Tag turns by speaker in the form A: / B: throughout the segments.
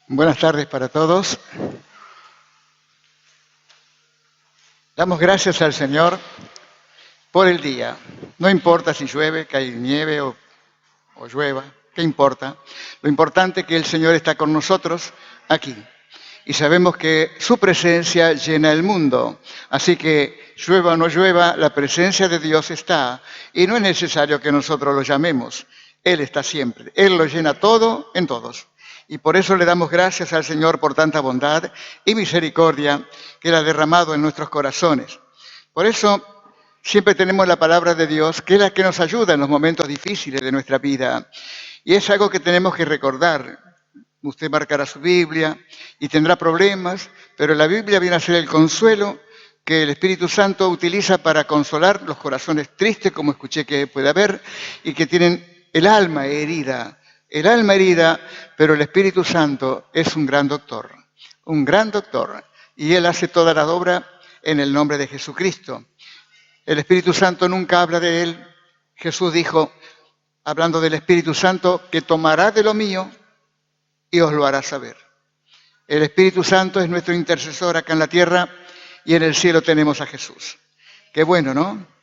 A: Buenas tardes para todos. Damos gracias al Señor por el día. No importa si llueve, que hay nieve o llueva, ¿qué importa? Lo importante es que el Señor está con nosotros aquí. Y sabemos que su presencia llena el mundo. Así que llueva o no llueva, la presencia de Dios está. Y no es necesario que nosotros lo llamemos. Él está siempre. Él lo llena todo en todos. Y por eso le damos gracias al Señor por tanta bondad y misericordia que Él ha derramado en nuestros corazones. Por eso siempre tenemos la palabra de Dios, que es la que nos ayuda en los momentos difíciles de nuestra vida. Y es algo que tenemos que recordar. Usted marcará su Biblia y tendrá problemas, pero la Biblia viene a ser el consuelo que el Espíritu Santo utiliza para consolar los corazones tristes, como escuché que puede haber, y que tienen el alma herida. El alma herida, pero el Espíritu Santo es un gran doctor, y Él hace toda la obra en el nombre de Jesucristo. El Espíritu Santo nunca habla de Él. Jesús dijo, hablando del Espíritu Santo, que tomará de lo mío y os lo hará saber. El Espíritu Santo es nuestro intercesor acá en la tierra y en el cielo tenemos a Jesús. Qué bueno, ¿no?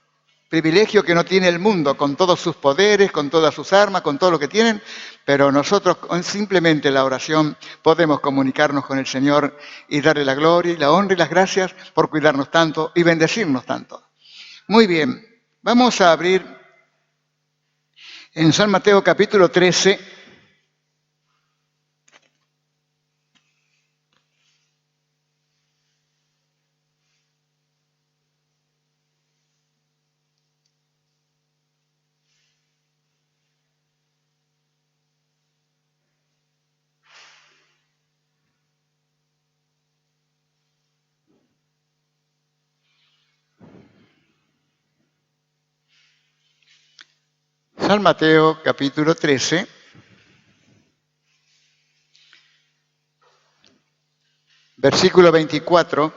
A: Privilegio que no tiene el mundo, con todos sus poderes, con todas sus armas, con todo lo que tienen, pero nosotros con simplemente la oración podemos comunicarnos con el Señor y darle la gloria y la honra y las gracias por cuidarnos tanto y bendecirnos tanto. Muy bien, vamos a abrir en San Mateo capítulo 13. San Mateo capítulo 13, versículo 24.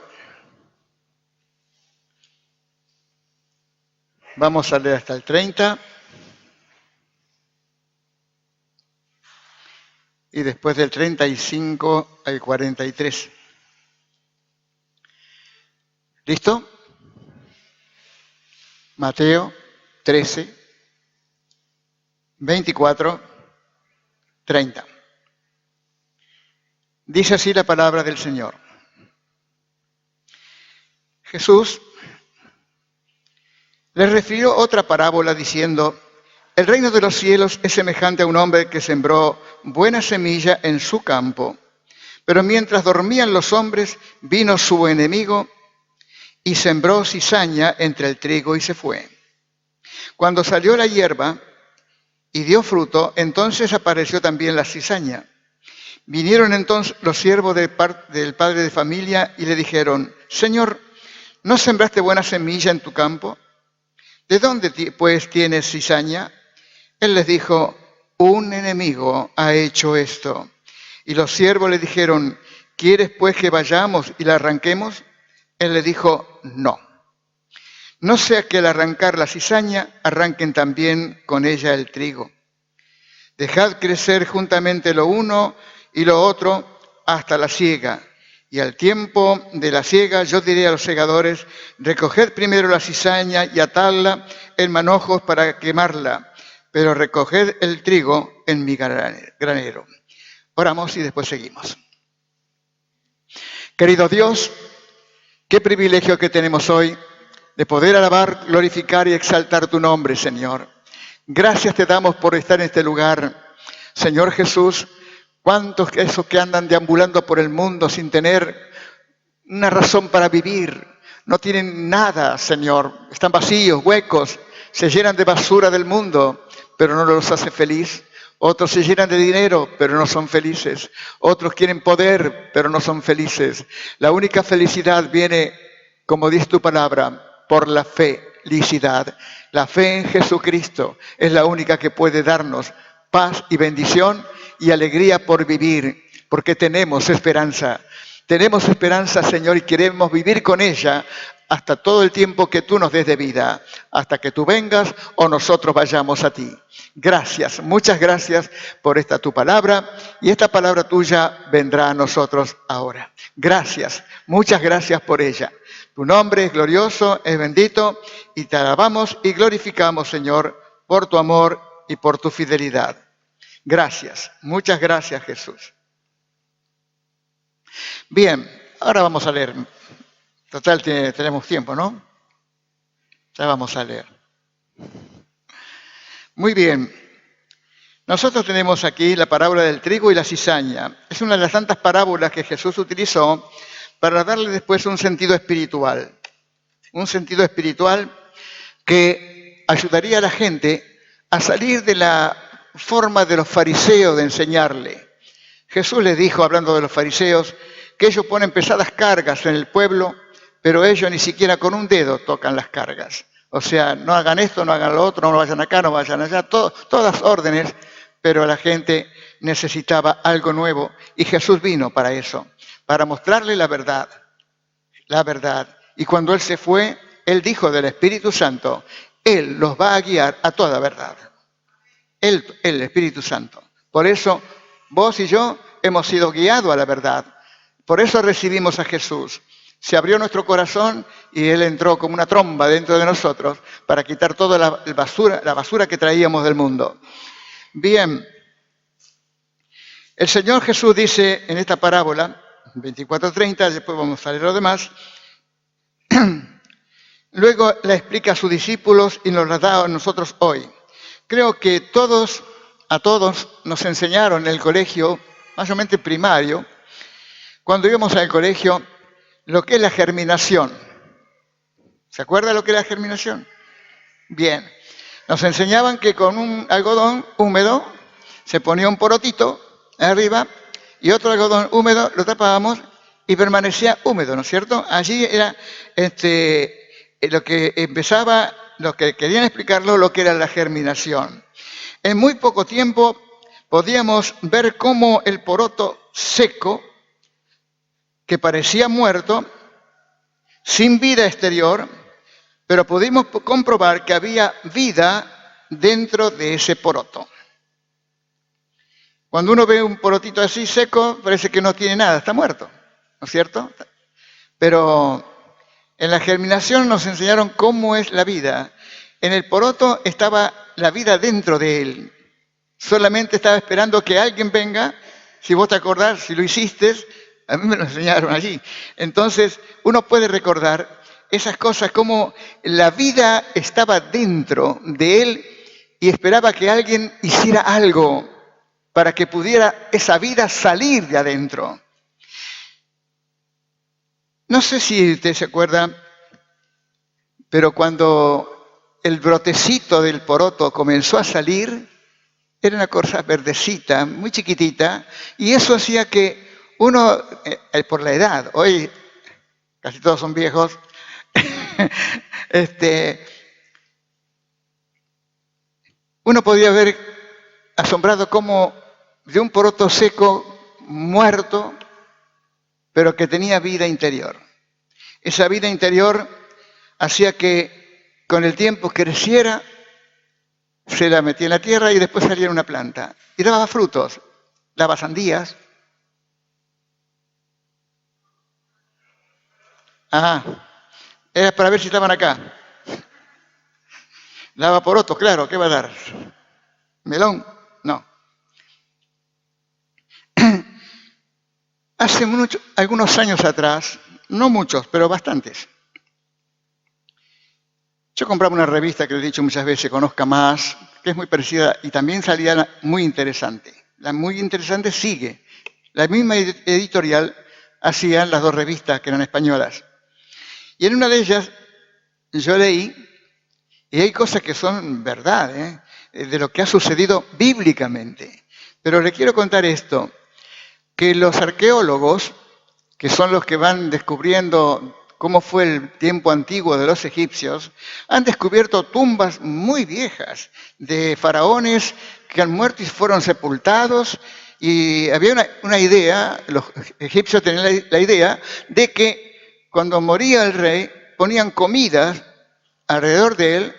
A: Vamos a leer hasta el 30. Y después del 35 al 43. ¿Listo? Mateo 13, 24, 30. Dice así la palabra del Señor. Jesús les refirió otra parábola diciendo, el reino de los cielos es semejante a un hombre que sembró buena semilla en su campo, pero mientras dormían los hombres, vino su enemigo y sembró cizaña entre el trigo y se fue. Cuando salió la hierba y dio fruto, entonces apareció también la cizaña. Vinieron entonces los siervos del padre de familia y le dijeron, Señor, ¿no sembraste buena semilla en tu campo? ¿De dónde pues tienes cizaña? Él les dijo, un enemigo ha hecho esto. Y los siervos le dijeron, ¿quieres pues que vayamos y la arranquemos? Él le dijo, no. No sea que al arrancar la cizaña, arranquen también con ella el trigo. Dejad crecer juntamente lo uno y lo otro hasta la siega. Y al tiempo de la siega yo diré a los segadores, recoged primero la cizaña y atadla en manojos para quemarla, pero recoged el trigo en mi granero. Oramos y después seguimos. Querido Dios, qué privilegio que tenemos hoy de poder alabar, glorificar y exaltar tu nombre, Señor. Gracias te damos por estar en este lugar. Señor Jesús, ¿cuántos esos que andan deambulando por el mundo sin tener una razón para vivir? No tienen nada, Señor. Están vacíos, huecos, se llenan de basura del mundo, pero no los hace feliz. Otros se llenan de dinero, pero no son felices. Otros quieren poder, pero no son felices. La única felicidad viene, como dice tu palabra, por la felicidad. La fe en Jesucristo es la única que puede darnos paz y bendición y alegría por vivir, porque tenemos esperanza. Tenemos esperanza, Señor, y queremos vivir con ella hasta todo el tiempo que tú nos des de vida, hasta que tú vengas o nosotros vayamos a ti. Gracias, muchas gracias por esta tu palabra, y esta palabra tuya vendrá a nosotros ahora. Gracias, muchas gracias por ella. Tu nombre es glorioso, es bendito, y te alabamos y glorificamos, Señor, por tu amor y por tu fidelidad. Gracias, muchas gracias, Jesús. Bien, ahora vamos a leer. Total, tenemos tiempo, ¿no? Ya vamos a leer. Muy bien. Nosotros tenemos aquí la parábola del trigo y la cizaña. Es una de las tantas parábolas que Jesús utilizó para darle después un sentido espiritual. Un sentido espiritual que ayudaría a la gente a salir de la forma de los fariseos de enseñarle. Jesús les dijo, hablando de los fariseos, que ellos ponen pesadas cargas en el pueblo, pero ellos ni siquiera con un dedo tocan las cargas. O sea, no hagan esto, no hagan lo otro, no vayan acá, no vayan allá, todas órdenes, pero la gente necesitaba algo nuevo y Jesús vino para eso, para mostrarle la verdad, la verdad. Y cuando Él se fue, Él dijo del Espíritu Santo, Él los va a guiar a toda verdad. Él, el Espíritu Santo. Por eso, vos y yo hemos sido guiados a la verdad. Por eso recibimos a Jesús. Se abrió nuestro corazón y Él entró como una tromba dentro de nosotros para quitar toda la basura que traíamos del mundo. Bien, el Señor Jesús dice en esta parábola, 24:30, después vamos a leer lo demás, luego la explica a sus discípulos y nos la da a nosotros hoy. Creo que a todos nos enseñaron en el colegio, mayormente primario, cuando íbamos al colegio, lo que es la germinación. ¿Se acuerda lo que es la germinación? Bien. Nos enseñaban que con un algodón húmedo se ponía un porotito arriba y otro algodón húmedo lo tapábamos y permanecía húmedo, ¿no es cierto? Allí era lo que empezaba, lo que querían explicarlo, lo que era la germinación. En muy poco tiempo podíamos ver cómo el poroto seco, que parecía muerto, sin vida exterior, pero pudimos comprobar que había vida dentro de ese poroto. Cuando uno ve un porotito así seco, parece que no tiene nada, está muerto, ¿no es cierto? Pero en la germinación nos enseñaron cómo es la vida. En el poroto estaba la vida dentro de él. Solamente estaba esperando que alguien venga, si vos te acordás, si lo hiciste, a mí me lo enseñaron allí. Entonces, uno puede recordar esas cosas, como la vida estaba dentro de él y esperaba que alguien hiciera algo para que pudiera esa vida salir de adentro. No sé si usted se acuerda, pero cuando el brotecito del poroto comenzó a salir, era una cosa verdecita, muy chiquitita, y eso hacía que uno, por la edad, hoy casi todos son viejos, uno podía ver asombrado cómo de un poroto seco, muerto, pero que tenía vida interior. Esa vida interior hacía que con el tiempo creciera, se la metía en la tierra y después saliera una planta. Y daba frutos, daba sandías. Ajá, era para ver si estaban acá. Daba porotos, claro, ¿qué va a dar? ¿Melón? No. Hace algunos años atrás, no muchos, pero bastantes, yo compraba una revista que les he dicho muchas veces, Conozca Más, que es muy parecida y también salía muy interesante. La muy interesante sigue. La misma editorial hacían las dos revistas que eran españolas. Y en una de ellas yo leí, y hay cosas que son verdad, de lo que ha sucedido bíblicamente. Pero le quiero contar esto, que los arqueólogos, que son los que van descubriendo cómo fue el tiempo antiguo de los egipcios, han descubierto tumbas muy viejas de faraones que han muerto y fueron sepultados. Y había una idea, los egipcios tenían la idea de que cuando moría el rey, ponían comidas alrededor de él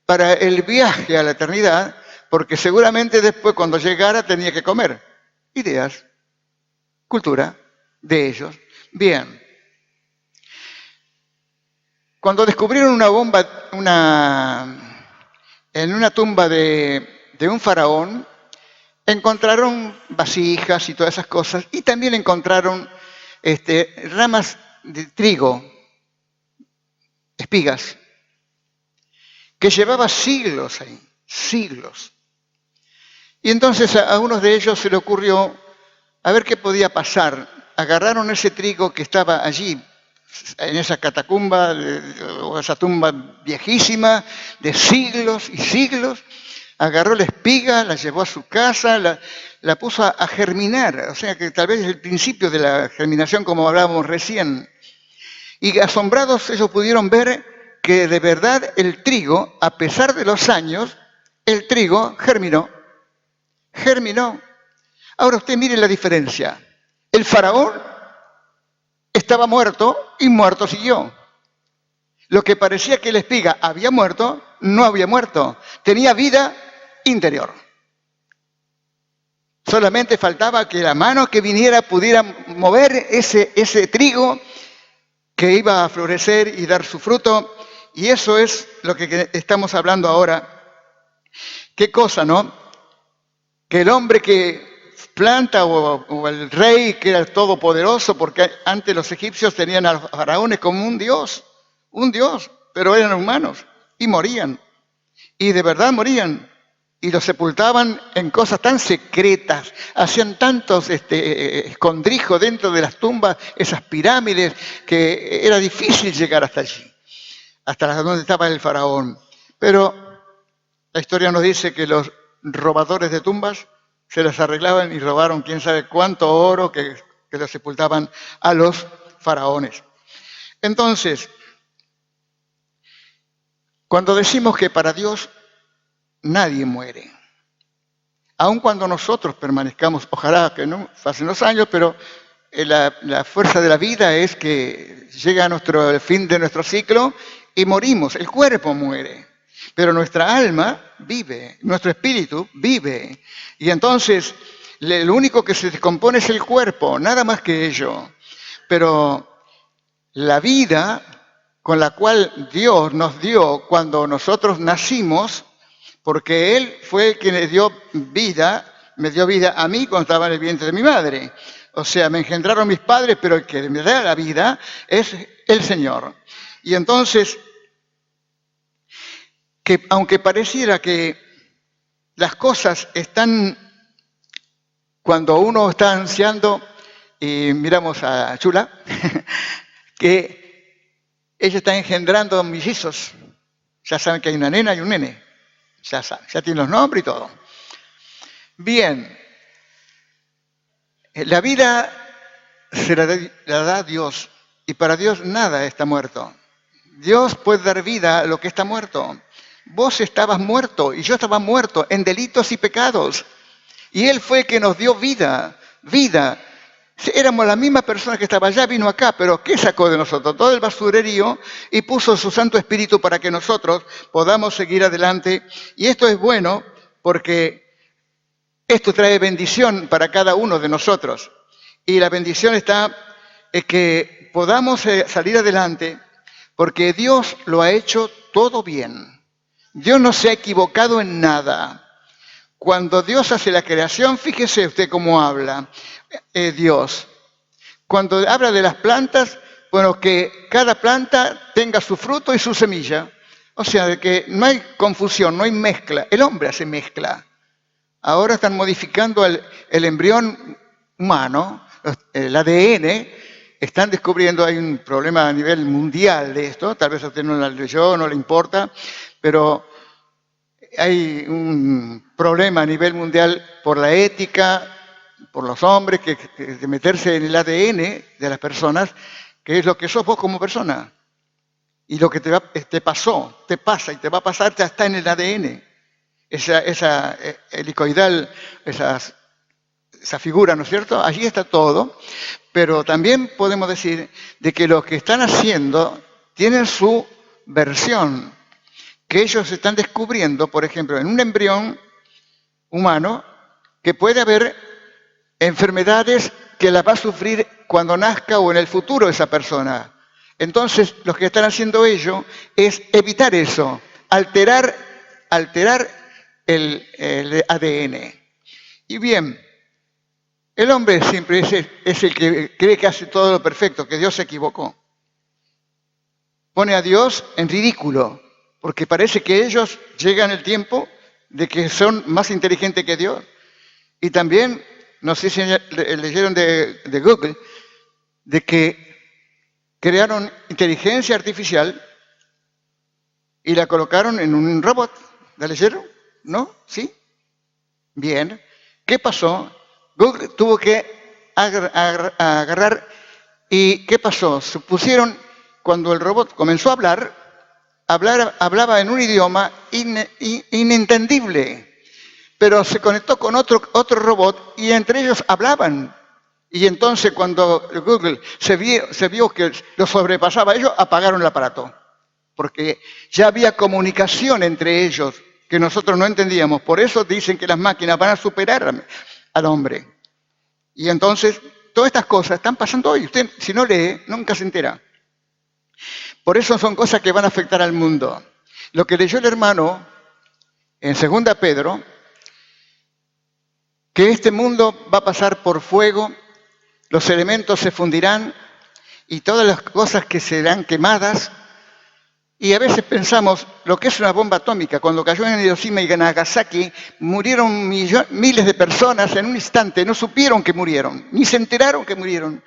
A: para el viaje a la eternidad, porque seguramente después cuando llegara tenía que comer. Ideas, cultura de ellos. Bien. Cuando descubrieron una bomba en una tumba de un faraón, encontraron vasijas y todas esas cosas, y también encontraron ramas de trigo, espigas, que llevaba siglos ahí, siglos. Y entonces a uno de ellos se le ocurrió a ver qué podía pasar. Agarraron ese trigo que estaba allí, en esa catacumba, o esa tumba viejísima, de siglos y siglos, agarró la espiga, la llevó a su casa, la puso a germinar, o sea que tal vez es el principio de la germinación como hablábamos recién. Y asombrados ellos pudieron ver que de verdad el trigo, a pesar de los años, el trigo germinó. Germinó. Ahora usted mire la diferencia. El faraón estaba muerto y muerto siguió. Lo que parecía que la espiga había muerto, no había muerto. Tenía vida interior. Solamente faltaba que la mano que viniera pudiera mover ese trigo que iba a florecer y dar su fruto. Y eso es lo que estamos hablando ahora. ¿Qué cosa, no? Que el hombre que planta o el rey que era todopoderoso, porque antes los egipcios tenían a los faraones como un dios, pero eran humanos y morían. Y de verdad morían. Y los sepultaban en cosas tan secretas, hacían tantos escondrijos dentro de las tumbas, esas pirámides, que era difícil llegar hasta allí, hasta donde estaba el faraón. Pero la historia nos dice que los robadores de tumbas se las arreglaban y robaron quién sabe cuánto oro que los sepultaban a los faraones. Entonces, cuando decimos que para Dios nadie muere, aun cuando nosotros permanezcamos, ojalá que no pasen los años, pero la fuerza de la vida es que llega el fin de nuestro ciclo y morimos, el cuerpo muere. Pero nuestra alma vive, nuestro espíritu vive. Y entonces, lo único que se descompone es el cuerpo, nada más que ello. Pero la vida con la cual Dios nos dio cuando nosotros nacimos, porque Él fue el que me dio vida a mí cuando estaba en el vientre de mi madre. O sea, me engendraron mis padres, pero el que me da la vida es el Señor. Y entonces, que aunque pareciera que las cosas están, cuando uno está ansiando, y miramos a Chula, que ella está engendrando mellizos. Ya saben que hay una nena y un nene. Ya saben, ya tienen los nombres y todo. Bien, la vida se la da Dios, y para Dios nada está muerto. Dios puede dar vida a lo que está muerto. Vos estabas muerto y yo estaba muerto en delitos y pecados. Y Él fue el que nos dio vida. Éramos la misma persona que estaba allá, vino acá, pero ¿qué sacó de nosotros? Todo el basurerío y puso su Santo Espíritu para que nosotros podamos seguir adelante. Y esto es bueno porque esto trae bendición para cada uno de nosotros. Y la bendición está en que podamos salir adelante porque Dios lo ha hecho todo bien. Dios no se ha equivocado en nada. Cuando Dios hace la creación, fíjese usted cómo habla Dios. Cuando habla de las plantas, bueno, que cada planta tenga su fruto y su semilla. O sea, de que no hay confusión, no hay mezcla. El hombre hace mezcla. Ahora están modificando el embrión humano, el ADN. Están descubriendo, hay un problema a nivel mundial de esto. Tal vez a usted no lo leyó, no le importa, pero hay un problema a nivel mundial por la ética, por los hombres, que meterse en el ADN de las personas, que es lo que sos vos como persona. Y lo que te pasó, te pasa y te va a pasar, ya está en el ADN. Esa helicoidal, esa figura, ¿no es cierto? Allí está todo. Pero también podemos decir de que lo que están haciendo tienen su versión, que ellos están descubriendo, por ejemplo, en un embrión humano, que puede haber enfermedades que las va a sufrir cuando nazca o en el futuro esa persona. Entonces, lo que están haciendo ellos es evitar eso, alterar el ADN. Y bien, el hombre siempre es el que cree que hace todo lo perfecto, que Dios se equivocó. Pone a Dios en ridículo, porque parece que ellos llegan el tiempo de que son más inteligentes que Dios. Y también, no sé si leyeron de Google, de que crearon inteligencia artificial y la colocaron en un robot. ¿La leyeron? ¿No? ¿Sí? Bien. ¿Qué pasó? Google tuvo que agarrar y ¿qué pasó? Se pusieron, cuando el robot comenzó a hablar, hablaba en un idioma inentendible, pero se conectó con otro robot y entre ellos hablaban. Y entonces cuando Google se vio que lo sobrepasaba, ellos apagaron el aparato, porque ya había comunicación entre ellos que nosotros no entendíamos. Por eso dicen que las máquinas van a superar al hombre. Y entonces todas estas cosas están pasando hoy. Usted, si no lee, nunca se entera. Por eso son cosas que van a afectar al mundo. Lo que leyó el hermano en 2 Pedro, que este mundo va a pasar por fuego, los elementos se fundirán y todas las cosas que serán quemadas. Y a veces pensamos lo que es una bomba atómica. Cuando cayó en Hiroshima y Nagasaki, murieron miles de personas en un instante. No supieron que murieron, ni se enteraron que murieron.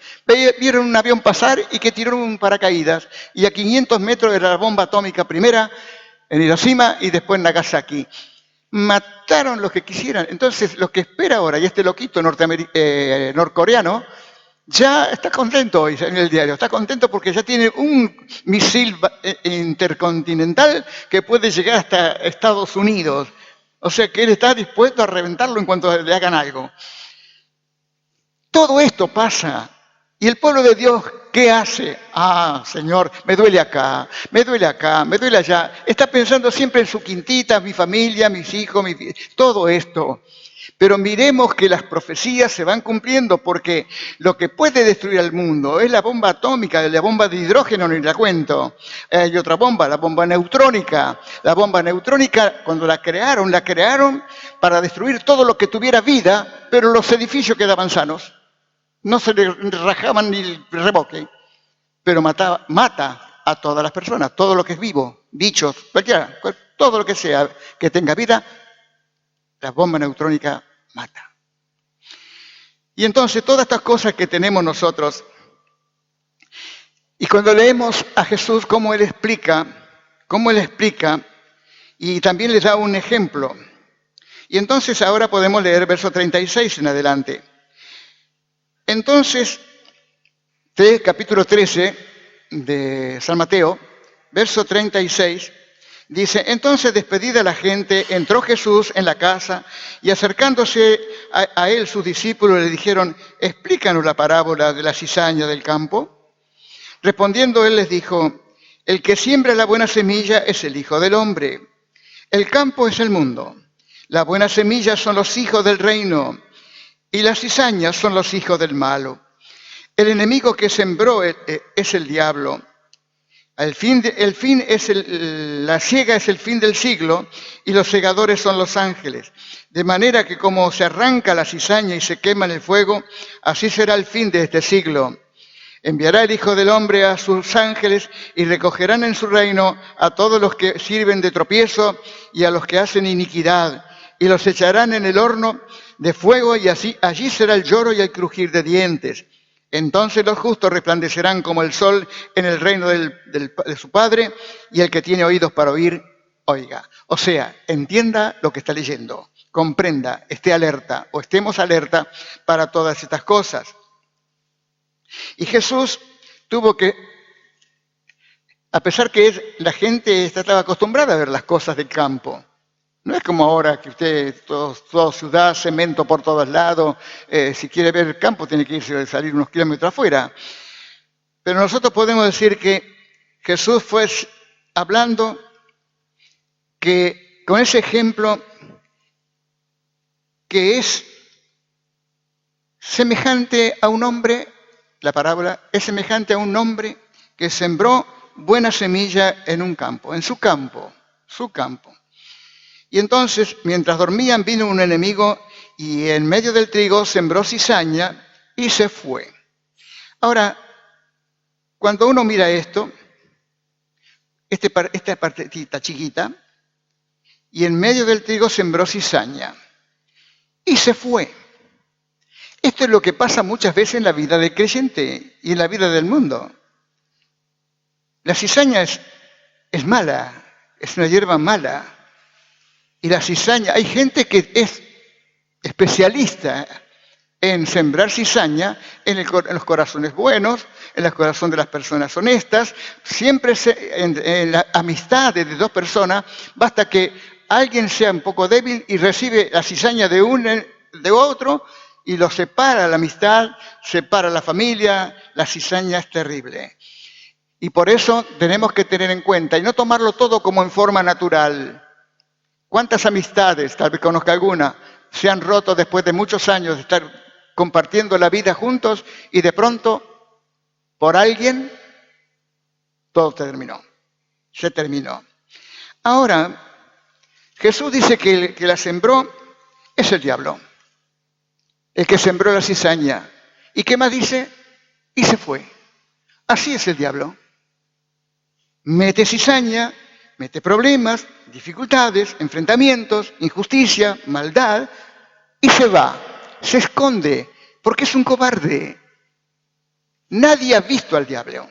A: Vieron un avión pasar y que tiró un paracaídas. Y a 500 metros era la bomba atómica primera en Hiroshima y después en Nagasaki. Mataron los que quisieran. Entonces, lo que espera ahora, y este loquito norcoreano, ya está contento hoy en el diario, está contento porque ya tiene un misil intercontinental que puede llegar hasta Estados Unidos. O sea que él está dispuesto a reventarlo en cuanto le hagan algo. Todo esto pasa. ¿Y el pueblo de Dios qué hace? Ah, Señor, me duele acá, me duele acá, me duele allá. Está pensando siempre en su quintita, mi familia, mis hijos, todo esto. Pero miremos que las profecías se van cumpliendo porque lo que puede destruir al mundo es la bomba atómica, la bomba de hidrógeno, ni la cuento. Hay otra bomba, la bomba neutrónica. La bomba neutrónica, cuando la crearon para destruir todo lo que tuviera vida, pero los edificios quedaban sanos. No se le rajaban ni el reboque, pero mata a todas las personas, todo lo que es vivo, bichos, cualquiera, todo lo que sea que tenga vida. La bomba neutrónica mata. Y entonces todas estas cosas que tenemos nosotros, y cuando leemos a Jesús cómo Él explica, y también les da un ejemplo. Y entonces ahora podemos leer verso 36 en adelante. Entonces, capítulo 13 de San Mateo, verso 36, dice, entonces despedida la gente, entró Jesús en la casa y acercándose a él sus discípulos le dijeron, explícanos la parábola de la cizaña del campo. Respondiendo él les dijo, el que siembra la buena semilla es el Hijo del Hombre. El campo es el mundo. La buena semilla son los hijos del reino y las cizañas son los hijos del malo. El enemigo que sembró es el diablo. La siega es el fin del siglo y los segadores son los ángeles. De manera que como se arranca la cizaña y se quema en el fuego, así será el fin de este siglo. Enviará el Hijo del Hombre a sus ángeles y recogerán en su reino a todos los que sirven de tropiezo y a los que hacen iniquidad, y los echarán en el horno de fuego y allí será el lloro y el crujir de dientes. Entonces los justos resplandecerán como el sol en el reino de su Padre, y el que tiene oídos para oír, oiga. O sea, entienda lo que está leyendo, comprenda, esté alerta o estemos alerta para todas estas cosas. Y Jesús tuvo que, a pesar que la gente estaba acostumbrada a ver las cosas del campo, no es como ahora que usted, toda ciudad, cemento por todos lados, si quiere ver el campo tiene que salir unos kilómetros afuera. Pero nosotros podemos decir que Jesús fue hablando que con ese ejemplo que es semejante a un hombre, la parábola es semejante a un hombre que sembró buena semilla en un campo, en su campo. Y entonces, mientras dormían, vino un enemigo y en medio del trigo sembró cizaña y se fue. Ahora, cuando uno mira esto, esta partecita chiquita, y en medio del trigo sembró cizaña y se fue. Esto es lo que pasa muchas veces en la vida del creyente y en la vida del mundo. La cizaña es mala, es una hierba mala. Y la cizaña, hay gente que es especialista en sembrar cizaña en los corazones buenos, en el corazón de las personas honestas. Siempre en la amistad de dos personas, basta que alguien sea un poco débil y recibe la cizaña de otro y lo separa la amistad, separa la familia. La cizaña es terrible. Y por eso tenemos que tener en cuenta y no tomarlo todo como en forma natural. ¿Cuántas amistades, tal vez conozca alguna, se han roto después de muchos años de estar compartiendo la vida juntos y de pronto, por alguien, todo se terminó? Ahora, Jesús dice que el que la sembró es el diablo, el que sembró la cizaña. ¿Y qué más dice? Y se fue. Así es el diablo. Mete cizaña, mete problemas, dificultades, enfrentamientos, injusticia, maldad, y se va, se esconde, porque es un cobarde. Nadie ha visto al diablo,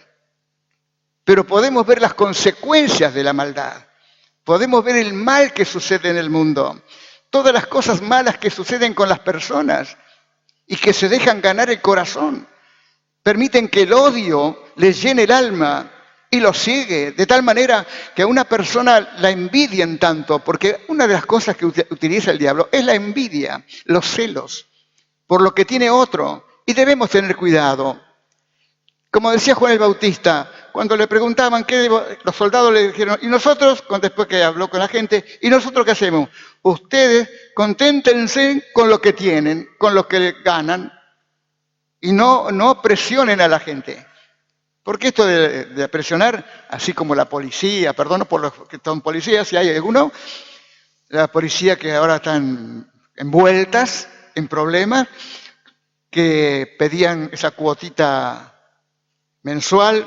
A: pero podemos ver las consecuencias de la maldad. Podemos ver el mal que sucede en el mundo, todas las cosas malas que suceden con las personas y que se dejan ganar el corazón. Permiten que el odio les llene el alma y lo sigue, de tal manera que a una persona la envidian tanto, porque una de las cosas que utiliza el diablo es la envidia, los celos, por lo que tiene otro, y debemos tener cuidado. Como decía Juan el Bautista, cuando le preguntaban los soldados le dijeron, ¿y nosotros? Después que habló con la gente, ¿y nosotros qué hacemos? Ustedes conténtense con lo que tienen, con lo que ganan, y no presionen a la gente. Porque esto de presionar, así como la policía, perdono por los que son policías, si hay alguno, la policía que ahora están envueltas en problemas, que pedían esa cuotita mensual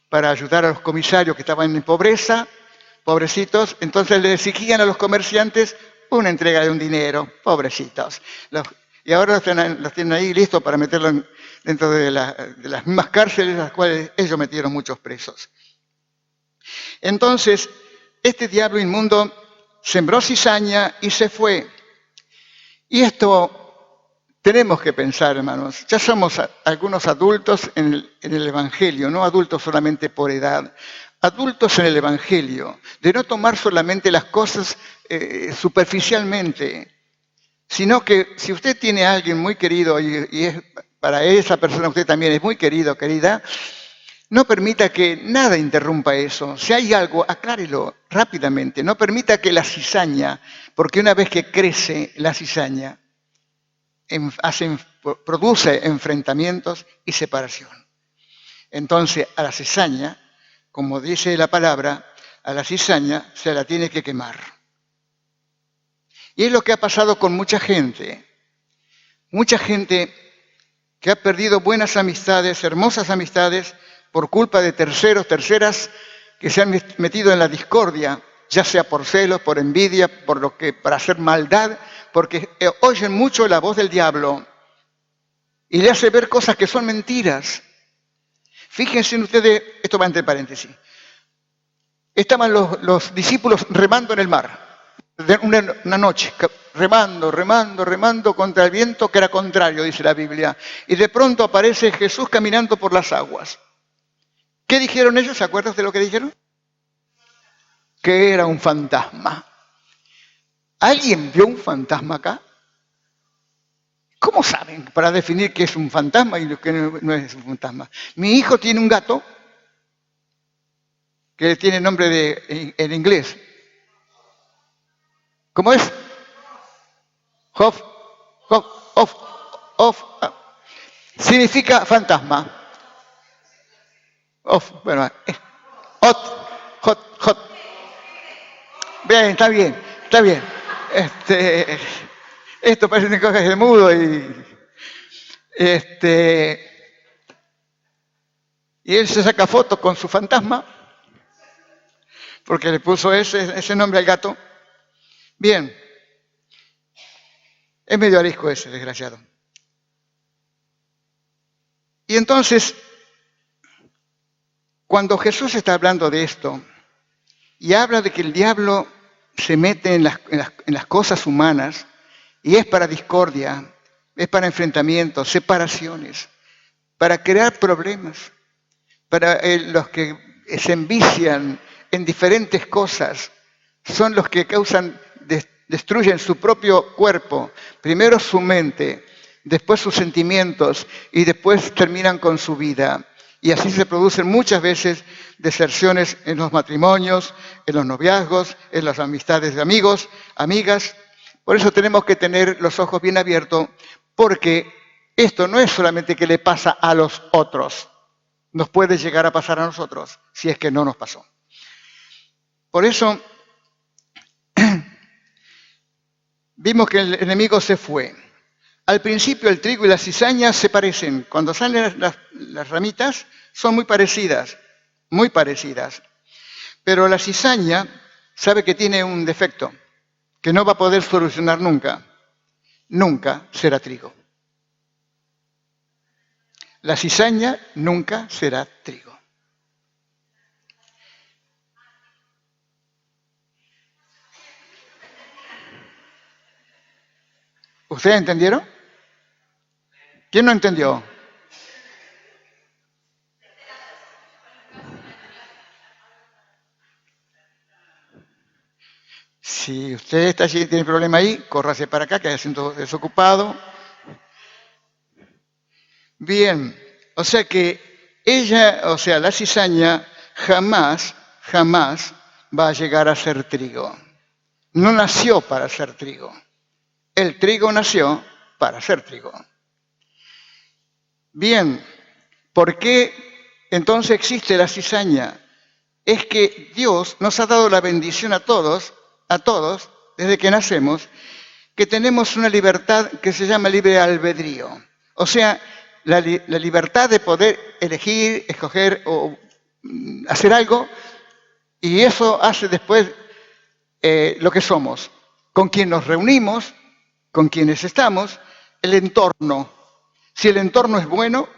A: para ayudar a los comisarios que estaban en pobreza, pobrecitos, entonces le exigían a los comerciantes una entrega de un dinero, pobrecitos. Y ahora los tienen ahí listos para meterlos dentro de las mismas cárceles en las cuales ellos metieron muchos presos. Entonces, este diablo inmundo sembró cizaña y se fue. Y esto tenemos que pensar, hermanos. Ya somos algunos adultos en el Evangelio, no adultos solamente por edad, adultos en el Evangelio, de no tomar solamente las cosas superficialmente, sino que si usted tiene a alguien muy querido y para esa persona usted también es muy querido, querida, no permita que nada interrumpa eso. Si hay algo, aclárelo rápidamente. No permita que la cizaña, porque una vez que crece la cizaña, produce enfrentamientos y separación. Entonces, a la cizaña, como dice la palabra, a la cizaña se la tiene que quemar. Y es lo que ha pasado con mucha gente. Mucha gente que ha perdido buenas amistades, hermosas amistades, por culpa de terceras que se han metido en la discordia, ya sea por celos, por envidia, para hacer maldad, porque oyen mucho la voz del diablo y le hace ver cosas que son mentiras. Fíjense ustedes, esto va entre paréntesis, estaban los discípulos remando en el mar, una noche, remando contra el viento que era contrario, dice la Biblia, y de pronto aparece Jesús caminando por las aguas. ¿Qué dijeron ellos? ¿Se acuerdan de lo que dijeron? Que era un fantasma. ¿Alguien vio un fantasma acá? ¿Cómo saben para definir qué es un fantasma y lo que no es un fantasma? Mi hijo tiene un gato que tiene nombre en inglés. ¿Cómo es? Hof, hof, hof, hof. Significa fantasma. Hof, bueno, hot, hot, hot. Bien, está bien, está bien. Esto parece una cosa de mudo y él se saca fotos con su fantasma porque le puso ese nombre al gato. Bien, es medio arisco ese, desgraciado. Y entonces, cuando Jesús está hablando de esto y habla de que el diablo se mete en las cosas humanas y es para discordia, es para enfrentamientos, separaciones, para crear problemas, para los que se envician en diferentes cosas, son los que destruyen su propio cuerpo, primero su mente, después sus sentimientos y después terminan con su vida. Y así se producen muchas veces deserciones en los matrimonios, en los noviazgos, en las amistades de amigos, amigas. Por eso tenemos que tener los ojos bien abiertos, porque esto no es solamente que le pasa a los otros, nos puede llegar a pasar a nosotros, si es que no nos pasó. Por eso, vimos que el enemigo se fue. Al principio el trigo y la cizaña se parecen. Cuando salen las ramitas son muy parecidas. Pero la cizaña sabe que tiene un defecto, que no va a poder solucionar nunca. Nunca será trigo. La cizaña nunca será trigo. ¿Ustedes entendieron? ¿Quién no entendió? Si usted está allí, tiene problema ahí, córrase para acá, que hay asiento desocupado. Bien, o sea que la cizaña jamás va a llegar a ser trigo. No nació para ser trigo. El trigo nació para ser trigo. Bien, ¿por qué entonces existe la cizaña? Es que Dios nos ha dado la bendición a todos, desde que nacemos, que tenemos una libertad que se llama libre albedrío. O sea, la libertad de poder elegir, escoger o hacer algo, y eso hace después lo que somos, con quien nos reunimos, con quienes estamos, el entorno. Si el entorno es bueno,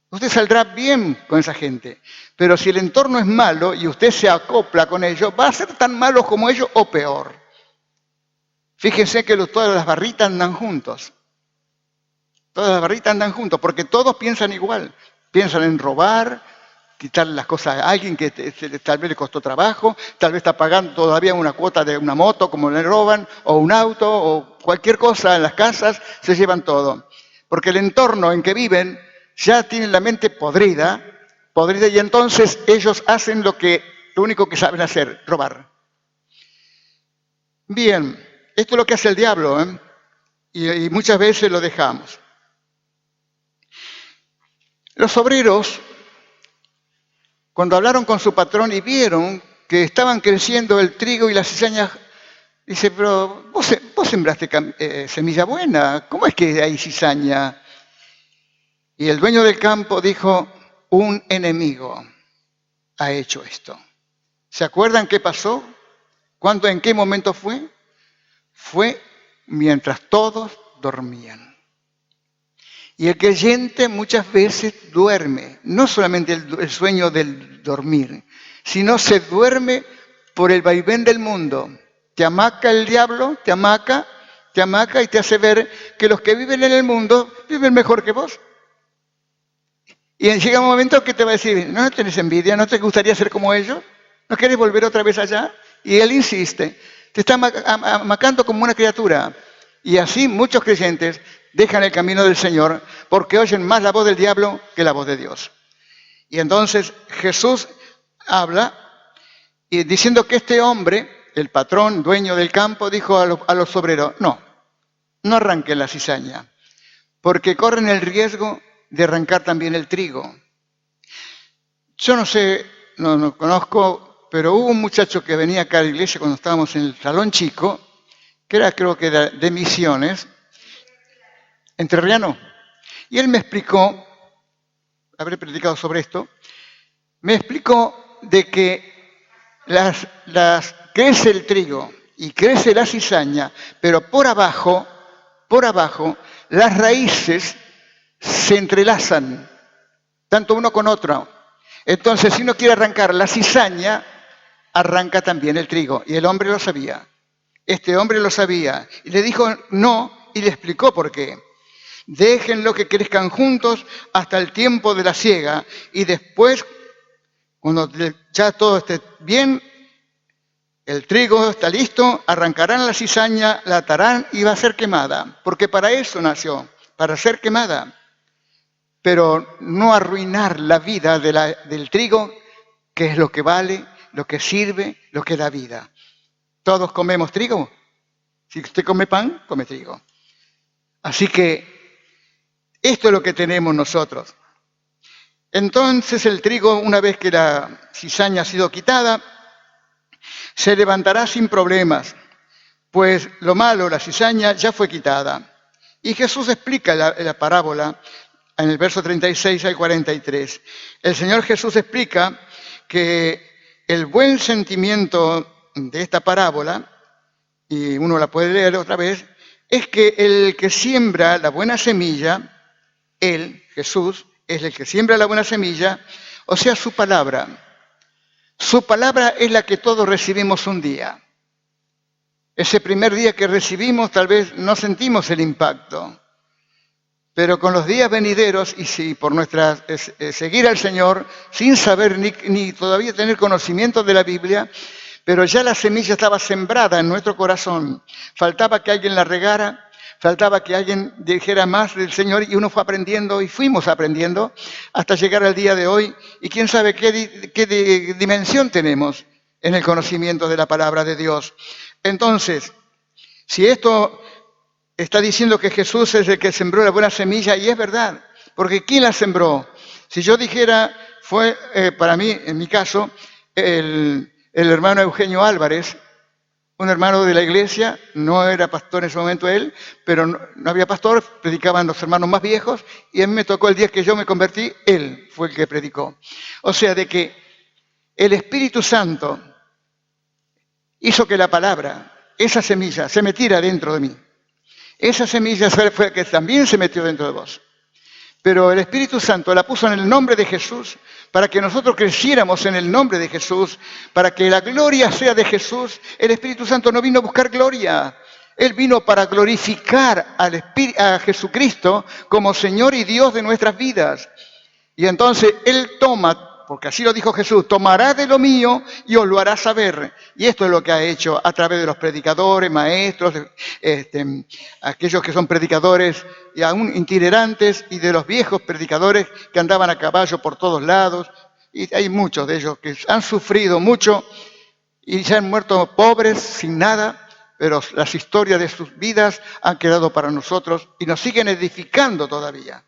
A: usted saldrá bien con esa gente. Pero si el entorno es malo y usted se acopla con ellos, va a ser tan malo como ellos o peor. Fíjense que todas las barritas andan juntos. Todas las barritas andan juntos porque todos piensan igual. Piensan en robar, quitarle las cosas a alguien que tal vez le costó trabajo, tal vez está pagando todavía una cuota de una moto como le roban, o un auto, o cualquier cosa en las casas, se llevan todo. Porque el entorno en que viven ya tienen la mente podrida, y entonces ellos hacen lo único que saben hacer, robar. Bien, esto es lo que hace el diablo, ¿eh? Y muchas veces lo dejamos. Los obreros, cuando hablaron con su patrón y vieron que estaban creciendo el trigo y las cizañas, dice, pero vos sembraste semilla buena, ¿cómo es que hay cizaña? Y el dueño del campo dijo, un enemigo ha hecho esto. ¿Se acuerdan qué pasó? ¿Cuándo, en qué momento fue? Fue mientras todos dormían. Y el creyente muchas veces duerme, no solamente el sueño del dormir, sino se duerme por el vaivén del mundo. Te amaca el diablo, te amaca y te hace ver que los que viven en el mundo viven mejor que vos. Y llega un momento que te va a decir, ¿no tenés envidia? ¿No te gustaría ser como ellos? ¿No querés volver otra vez allá? Y él insiste, te está amacando como una criatura. Y así muchos creyentes dejan el camino del Señor porque oyen más la voz del diablo que la voz de Dios. Y entonces Jesús habla Y diciendo que este hombre, el patrón, dueño del campo, dijo a los obreros, no arranquen la cizaña, porque corren el riesgo de arrancar también el trigo. Yo no sé, no conozco, pero hubo un muchacho que venía acá a la iglesia cuando estábamos en el salón chico, que era creo que de Misiones, entrerriano, y él me explicó, habré predicado sobre esto, me explicó de que crece el trigo y crece la cizaña, pero por abajo, las raíces se entrelazan, tanto uno con otro. Entonces, si uno quiere arrancar la cizaña, arranca también el trigo. Y el hombre lo sabía. Este hombre lo sabía. Y le dijo no, y le explicó por qué. Déjenlo que crezcan juntos hasta el tiempo de la siega. Y después, cuando ya todo esté bien, el trigo está listo, arrancarán la cizaña, la atarán y va a ser quemada. Porque para eso nació, para ser quemada. Pero no arruinar la vida del trigo, que es lo que vale, lo que sirve, lo que da vida. Todos comemos trigo. Si usted come pan, come trigo. Así que esto es lo que tenemos nosotros. Entonces el trigo, una vez que la cizaña ha sido quitada, se levantará sin problemas, pues lo malo, la cizaña, ya fue quitada. Y Jesús explica la parábola en el verso 36 al 43. El Señor Jesús explica que el buen sentimiento de esta parábola, y uno la puede leer otra vez, es que el que siembra la buena semilla, Él, Jesús, es el que siembra la buena semilla, o sea, su palabra. Su palabra es la que todos recibimos un día. Ese primer día que recibimos tal vez no sentimos el impacto, pero con los días venideros y si por nuestra seguir al Señor sin saber ni todavía tener conocimiento de la Biblia, pero ya la semilla estaba sembrada en nuestro corazón. Faltaba que alguien la regara, faltaba que alguien dijera más del Señor y uno fue aprendiendo y fuimos aprendiendo hasta llegar al día de hoy. Y quién sabe qué dimensión tenemos en el conocimiento de la palabra de Dios. Entonces, si esto está diciendo que Jesús es el que sembró la buena semilla, y es verdad, porque ¿quién la sembró? Si yo dijera, fue para mí, en mi caso, el hermano Eugenio Álvarez, un hermano de la iglesia, no era pastor en ese momento él, pero no había pastor, predicaban los hermanos más viejos, y a mí me tocó el día que yo me convertí, él fue el que predicó. O sea, de que el Espíritu Santo hizo que la palabra, esa semilla, se metiera dentro de mí. Esa semilla fue la que también se metió dentro de vos. Pero el Espíritu Santo la puso en el nombre de Jesús para que nosotros creciéramos en el nombre de Jesús, para que la gloria sea de Jesús. El Espíritu Santo no vino a buscar gloria. Él vino para glorificar a Jesucristo como Señor y Dios de nuestras vidas. Y entonces Él toma, porque así lo dijo Jesús, tomará de lo mío y os lo hará saber. Y esto es lo que ha hecho a través de los predicadores, maestros, aquellos que son predicadores y aún itinerantes, y de los viejos predicadores que andaban a caballo por todos lados. Y hay muchos de ellos que han sufrido mucho y se han muerto pobres, sin nada, pero las historias de sus vidas han quedado para nosotros y nos siguen edificando todavía.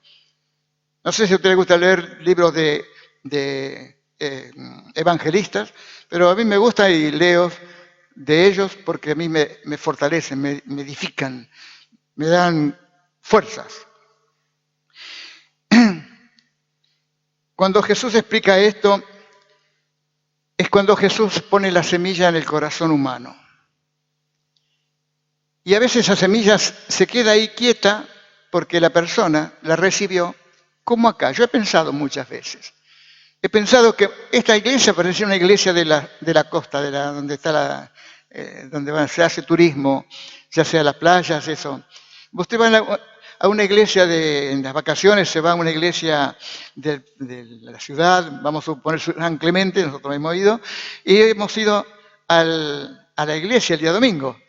A: No sé si a usted le gusta leer libros de evangelistas, pero a mí me gusta y leo de ellos porque a mí me fortalecen, me edifican, me dan fuerzas. Cuando Jesús explica esto, es cuando Jesús pone la semilla en el corazón humano. Y a veces esa semilla se queda ahí quieta porque la persona la recibió, como acá. Yo he pensado muchas veces. He pensado que esta iglesia parecía una iglesia de la costa, donde está donde se hace turismo, ya sea las playas, eso. Usted va a una iglesia en las vacaciones, se va a una iglesia de la ciudad, vamos a suponer San Clemente, nosotros hemos ido, y hemos ido a la iglesia el día domingo.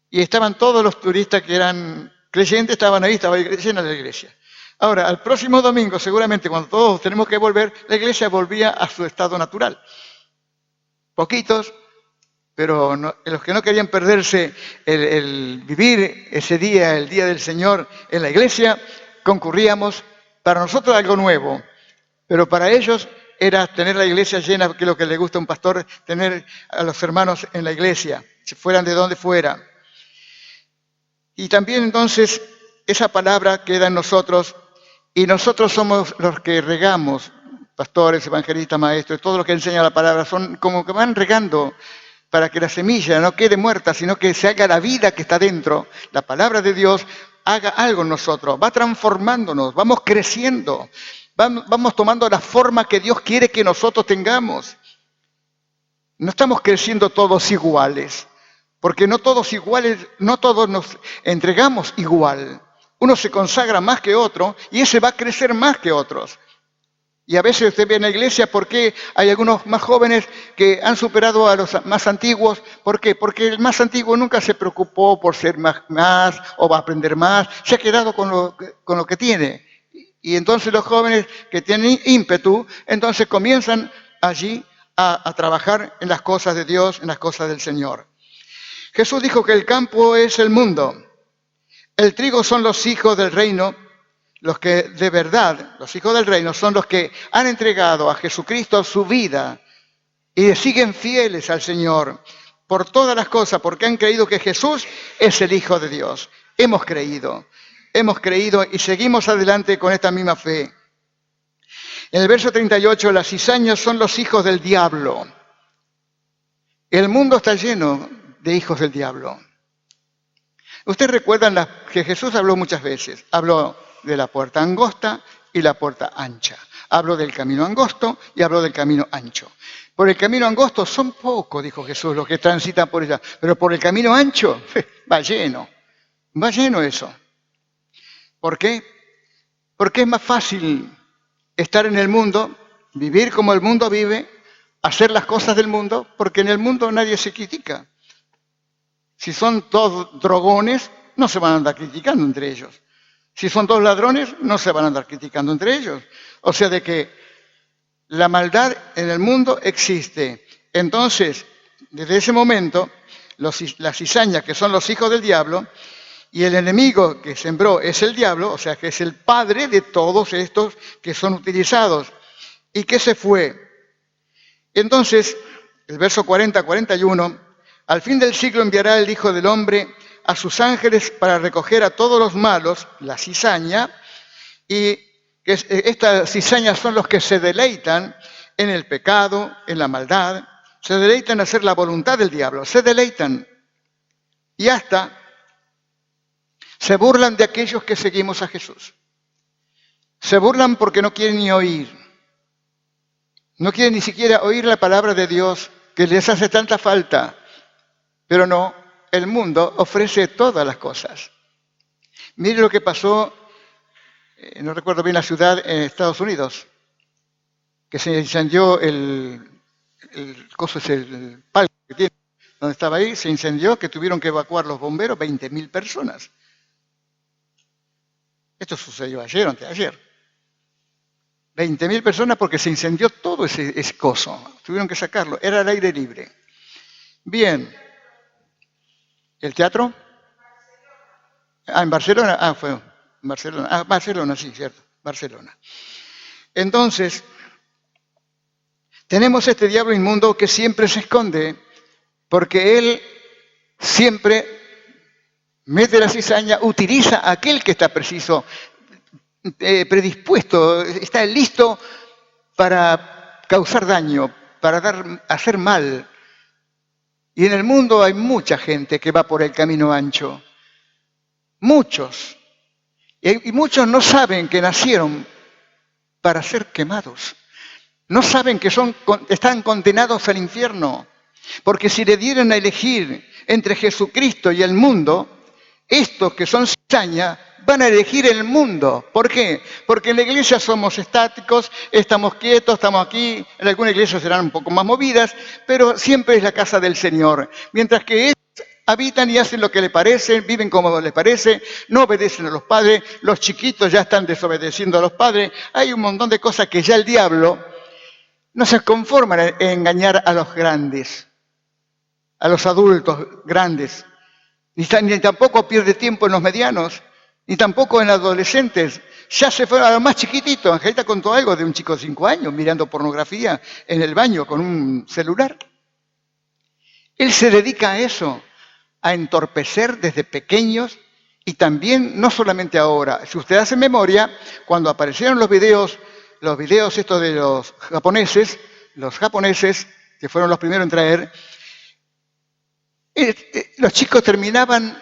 A: Y estaban todos los turistas que eran creyentes, estaban ahí, estaba llena la iglesia. Ahora, al próximo domingo, seguramente cuando todos tenemos que volver, la iglesia volvía a su estado natural. poquitos, pero los que no querían perderse el vivir ese día, el día del Señor en la iglesia, concurríamos. Para nosotros algo nuevo, pero para ellos era tener la iglesia llena, que es lo que le gusta a un pastor, tener a los hermanos en la iglesia, si fueran de donde fuera. Y también entonces esa palabra queda en nosotros y nosotros somos los que regamos, pastores, evangelistas, maestros, todos los que enseñan la palabra, son como que van regando para que la semilla no quede muerta, sino que se haga la vida que está dentro. La palabra de Dios haga algo en nosotros, va transformándonos, vamos creciendo, vamos tomando la forma que Dios quiere que nosotros tengamos. No estamos creciendo todos iguales, porque no todos iguales, no todos nos entregamos igual. Uno se consagra más que otro y ese va a crecer más que otros. Y a veces usted ve en la iglesia por qué hay algunos más jóvenes que han superado a los más antiguos. ¿Por qué? Porque el más antiguo nunca se preocupó por ser más o va a aprender más. Se ha quedado con lo que tiene. Y entonces los jóvenes que tienen ímpetu, entonces comienzan allí a trabajar en las cosas de Dios, en las cosas del Señor. Jesús dijo que el campo es el mundo. El trigo son los hijos del reino. Los que de verdad, los hijos del reino, son los que han entregado a Jesucristo su vida y siguen fieles al Señor por todas las cosas, porque han creído que Jesús es el Hijo de Dios. Hemos creído y seguimos adelante con esta misma fe. En el verso 38, las cizañas son los hijos del diablo. El mundo está lleno de hijos del diablo. Ustedes recuerdan que Jesús habló muchas veces, habló de la puerta angosta y la puerta ancha. Hablo del camino angosto y hablo del camino ancho. Por el camino angosto son pocos, dijo Jesús, los que transitan por ella, pero por el camino ancho va lleno eso. ¿Por qué? Porque es más fácil estar en el mundo, vivir como el mundo vive, hacer las cosas del mundo, porque en el mundo nadie se critica. Si son todos drogones, no se van a andar criticando entre ellos. Si son dos ladrones, no se van a andar criticando entre ellos. O sea, de que la maldad en el mundo existe. Entonces, desde ese momento, las cizañas, que son los hijos del diablo, y el enemigo que sembró es el diablo, o sea, que es el padre de todos estos que son utilizados. ¿Y qué se fue? Entonces, el verso 40-41, al fin del siglo enviará el Hijo del Hombre a sus ángeles para recoger a todos los malos, la cizaña, y que estas cizañas son los que se deleitan en el pecado, en la maldad, se deleitan en hacer la voluntad del diablo, se deleitan y hasta se burlan de aquellos que seguimos a Jesús. Se burlan porque no quieren ni oír, no quieren ni siquiera oír la palabra de Dios que les hace tanta falta, pero no. El mundo ofrece todas las cosas. Mire lo que pasó, no recuerdo bien la ciudad, en Estados Unidos, que se incendió el palco que tiene, donde estaba ahí, se incendió, que tuvieron que evacuar los bomberos 20.000 personas. Esto sucedió ayer o anteayer. 20.000 personas porque se incendió todo ese coso. Tuvieron que sacarlo, era al aire libre. Bien. ¿El teatro? En Barcelona. Fue en Barcelona. Barcelona, sí, cierto. Barcelona. Entonces, tenemos este diablo inmundo que siempre se esconde porque él siempre mete la cizaña, utiliza a aquel que está preciso, predispuesto, está listo para causar daño, para hacer mal. Y en el mundo hay mucha gente que va por el camino ancho. Muchos. Y muchos no saben que nacieron para ser quemados. No saben que están condenados al infierno. Porque si le dieran a elegir entre Jesucristo y el mundo, estos que son cizaña van a elegir el mundo. ¿Por qué? Porque en la iglesia somos estáticos, estamos quietos, estamos aquí, en algunas iglesias serán un poco más movidas, pero siempre es la casa del Señor. Mientras que ellos habitan y hacen lo que les parece, viven como les parece, no obedecen a los padres, los chiquitos ya están desobedeciendo a los padres, hay un montón de cosas que ya el diablo no se conforman en engañar a los grandes, a los adultos grandes, ni tampoco pierde tiempo en los medianos, ni tampoco en adolescentes. Ya se fue a lo más chiquitito. Angelita contó algo de un chico de 5 años mirando pornografía en el baño con un celular. Él se dedica a eso, a entorpecer desde pequeños y también, no solamente ahora. Si usted hace memoria, cuando aparecieron los videos estos de los japoneses, que fueron los primeros en traer, los chicos terminaban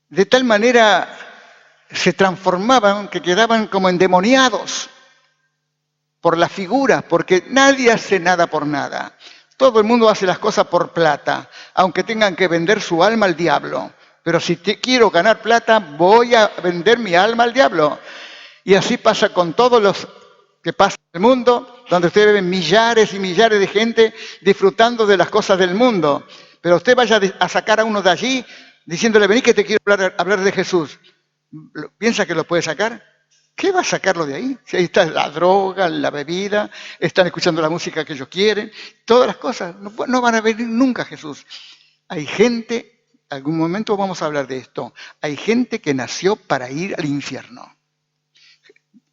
A: de tal manera, se transformaban que quedaban como endemoniados por las figuras, porque nadie hace nada por nada. Todo el mundo hace las cosas por plata, aunque tengan que vender su alma al diablo. Pero si quiero ganar plata, voy a vender mi alma al diablo. Y así pasa con todos los que pasan en el mundo, donde usted ve millares y millares de gente disfrutando de las cosas del mundo. Pero usted vaya a sacar a uno de allí diciéndole, vení que te quiero hablar de Jesús. ¿Piensa que lo puede sacar? ¿Qué va a sacarlo de ahí? Si ahí está la droga, la bebida, están escuchando la música que ellos quieren, todas las cosas. No van a venir nunca a Jesús. Hay gente, algún momento vamos a hablar de esto, hay gente que nació para ir al infierno.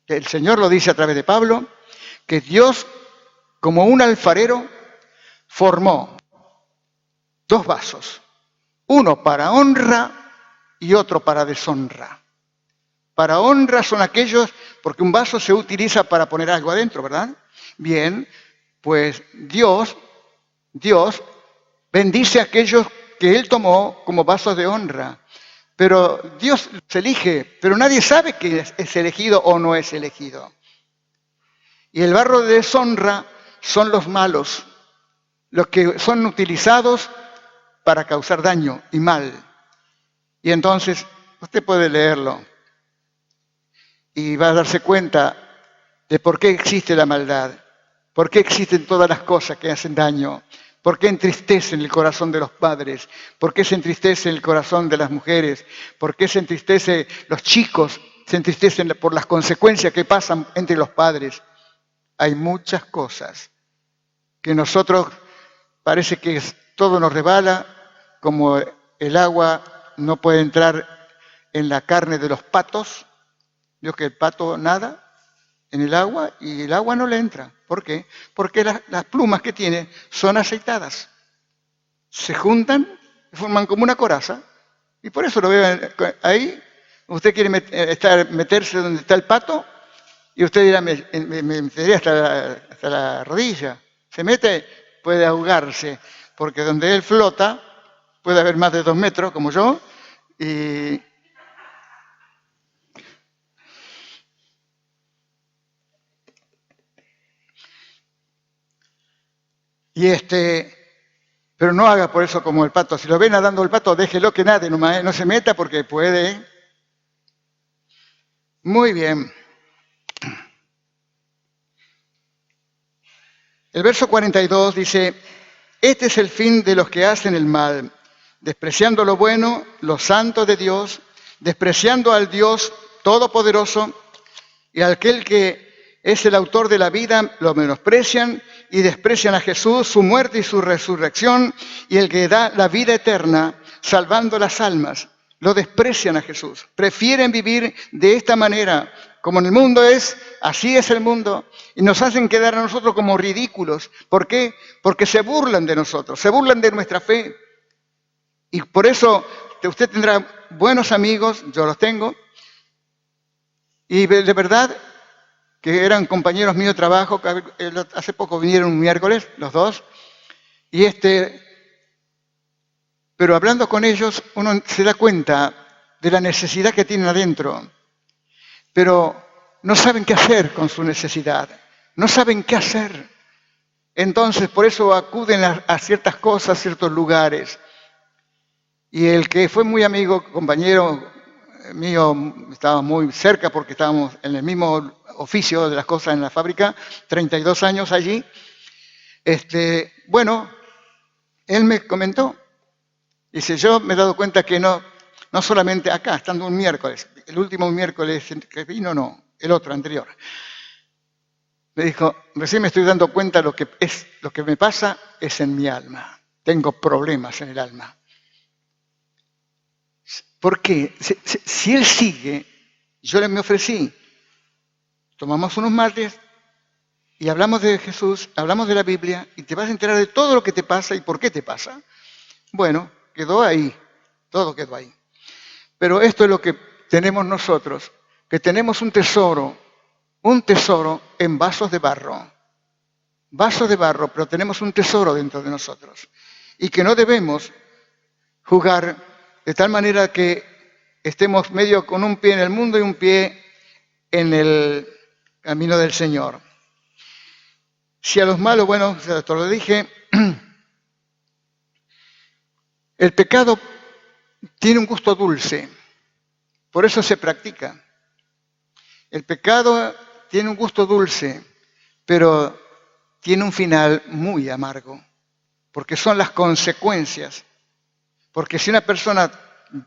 A: El Señor lo dice a través de Pablo, que Dios, como un alfarero, formó 2 vasos, uno para honra y otro para deshonra. Para honra son aquellos, porque un vaso se utiliza para poner algo adentro, ¿verdad? Bien, pues Dios bendice a aquellos que Él tomó como vasos de honra. Pero Dios los elige, pero nadie sabe que es elegido o no es elegido. Y el barro de deshonra son los malos, los que son utilizados para causar daño y mal. Y entonces, usted puede leerlo y va a darse cuenta de por qué existe la maldad, por qué existen todas las cosas que hacen daño, por qué entristecen el corazón de los padres, por qué se entristece el corazón de las mujeres, por qué se entristece los chicos, se entristecen por las consecuencias que pasan entre los padres. Hay muchas cosas que nosotros parece que todo nos resbala, como el agua no puede entrar en la carne de los patos. Vio que el pato nada en el agua y el agua no le entra. ¿Por qué? Porque las plumas que tiene son aceitadas. Se juntan, forman como una coraza. Y por eso lo veo ahí. Usted quiere meterse donde está el pato y usted dirá, me metería hasta la rodilla. Se mete, puede ahogarse, porque donde él flota puede haber más de 2 metros, como yo, pero no haga por eso como el pato. Si lo ve nadando el pato, déjelo que nade nomás, no se meta porque puede. Muy bien. El verso 42 dice, este es el fin de los que hacen el mal, despreciando lo bueno, lo santo de Dios, despreciando al Dios Todopoderoso y a aquel que es el autor de la vida, lo menosprecian y desprecian a Jesús, su muerte y su resurrección, y el que da la vida eterna, salvando las almas. Lo desprecian a Jesús. Prefieren vivir de esta manera. Como en el mundo es, así es el mundo. Y nos hacen quedar a nosotros como ridículos. ¿Por qué? Porque se burlan de nosotros, se burlan de nuestra fe. Y por eso usted tendrá buenos amigos, yo los tengo, y de verdad que eran compañeros míos de trabajo, hace poco vinieron un miércoles, los dos, y pero hablando con ellos uno se da cuenta de la necesidad que tienen adentro, pero no saben qué hacer con su necesidad, no saben qué hacer. Entonces por eso acuden a ciertas cosas, a ciertos lugares. Y el que fue muy amigo, compañero mío, estaba muy cerca porque estábamos en el mismo oficio de las cosas en la fábrica, 32 años allí. Bueno, él me comentó, dice, yo me he dado cuenta que no solamente acá, estando un miércoles, el último miércoles que vino, no, el otro, anterior. Me dijo, recién me estoy dando cuenta lo que me pasa es en mi alma. Tengo problemas en el alma. ¿Por qué? Si él sigue, yo me ofrecí, tomamos unos mates y hablamos de Jesús, hablamos de la Biblia y te vas a enterar de todo lo que te pasa y por qué te pasa. Bueno, quedó ahí, todo quedó ahí. Pero esto es lo que tenemos nosotros, que tenemos un tesoro en vasos de barro. Vasos de barro, pero tenemos un tesoro dentro de nosotros. Y que no debemos jugar de tal manera que estemos medio con un pie en el mundo y un pie en el camino del Señor. Si a los malos, bueno, esto lo dije, el pecado tiene un gusto dulce, por eso se practica. El pecado tiene un gusto dulce, pero tiene un final muy amargo, porque son las consecuencias. Porque si una persona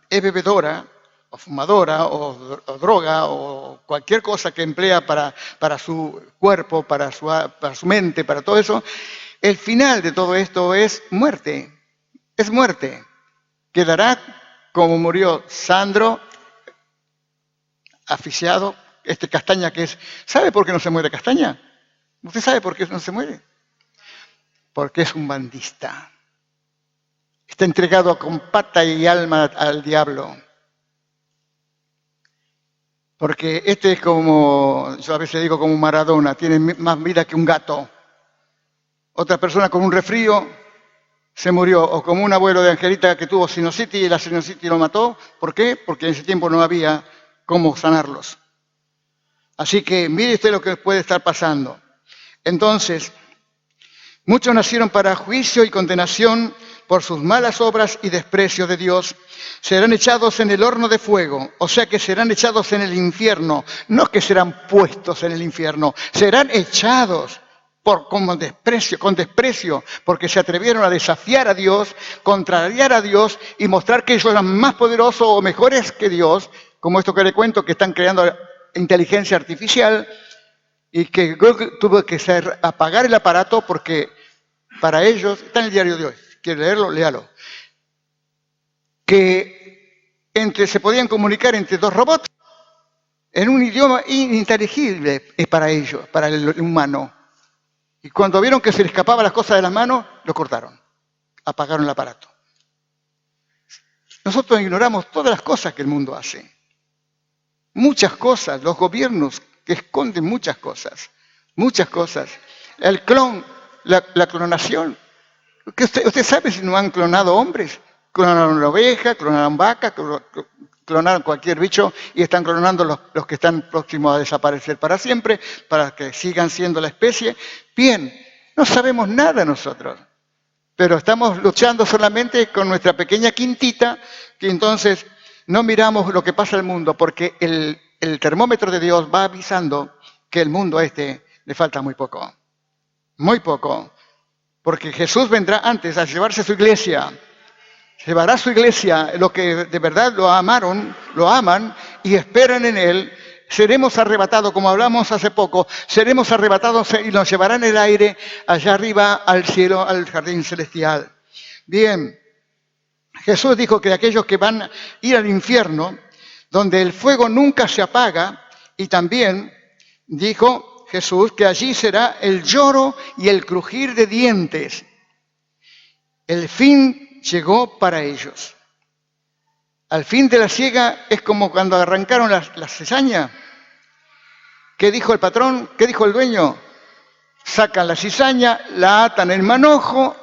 A: es bebedora, o fumadora, o droga, o cualquier cosa que emplea para su cuerpo, para su mente, para todo eso, el final de todo esto es muerte. Es muerte. Quedará como murió Sandro, asfixiado, Castaña que es... ¿Sabe por qué no se muere Castaña? ¿Usted sabe por qué no se muere? Porque es un bandista. Está entregado con pata y alma al diablo. Porque este es como, yo a veces digo como Maradona, tiene más vida que un gato. Otra persona con un resfrío se murió, o como un abuelo de Angelita que tuvo sinusitis y la sinusitis lo mató. ¿Por qué? Porque en ese tiempo no había cómo sanarlos. Así que mire usted lo que puede estar pasando. Entonces, muchos nacieron para juicio y condenación por sus malas obras y desprecio de Dios. Serán echados en el horno de fuego, o sea que serán echados en el infierno. No que serán puestos en el infierno, serán echados con desprecio, porque se atrevieron a desafiar a Dios, contrariar a Dios y mostrar que ellos eran más poderosos o mejores que Dios, como esto que le cuento, que están creando inteligencia artificial, y que Google tuvo que apagar el aparato porque para ellos, está en el diario de hoy, quiere leerlo, léalo, que se podían comunicar entre dos robots en un idioma ininteligible para ellos, para el humano. Y cuando vieron que se les escapaban las cosas de las manos, lo cortaron, apagaron el aparato. Nosotros ignoramos todas las cosas que el mundo hace. Muchas cosas, los gobiernos que esconden muchas cosas. El la clonación. ¿Usted sabe si no han clonado hombres? Clonaron la oveja, clonaron vaca, clonaron cualquier bicho y están clonando los que están próximos a desaparecer para siempre, para que sigan siendo la especie. Bien, no sabemos nada nosotros, pero estamos luchando solamente con nuestra pequeña quintita, que entonces no miramos lo que pasa en el mundo, porque el termómetro de Dios va avisando que el mundo le falta muy poco. Muy poco. Porque Jesús vendrá antes a llevarse su iglesia. Llevará su iglesia, los que de verdad lo aman y esperan en Él. Seremos arrebatados, como hablamos hace poco, seremos arrebatados y nos llevarán el aire allá arriba al cielo, al jardín celestial. Bien, Jesús dijo que aquellos que van a ir al infierno, donde el fuego nunca se apaga, y también dijo Jesús que allí será el lloro y el crujir de dientes. El fin llegó para ellos. Al fin de la siega es como cuando arrancaron la cizaña. ¿Qué dijo el patrón? ¿Qué dijo el dueño? Sacan la cizaña, la atan en manojo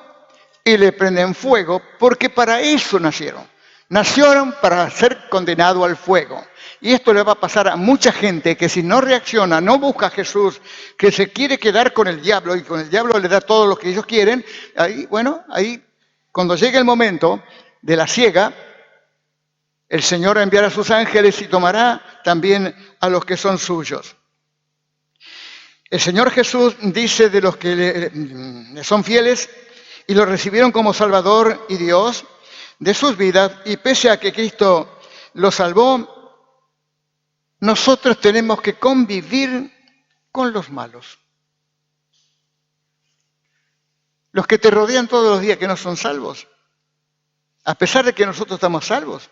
A: y le prenden fuego, porque para eso nacieron. Nacieron para ser condenados al fuego. Y esto le va a pasar a mucha gente que si no reacciona, no busca a Jesús, que se quiere quedar con el diablo y con el diablo le da todo lo que ellos quieren, ahí cuando llegue el momento de la siega, el Señor enviará a sus ángeles y tomará también a los que son suyos. El Señor Jesús dice de los que le son fieles y lo recibieron como Salvador y Dios de sus vidas, y pese a que Cristo los salvó, nosotros tenemos que convivir con los malos. los que te rodean todos los días que no son salvos. A pesar de que nosotros estamos salvos,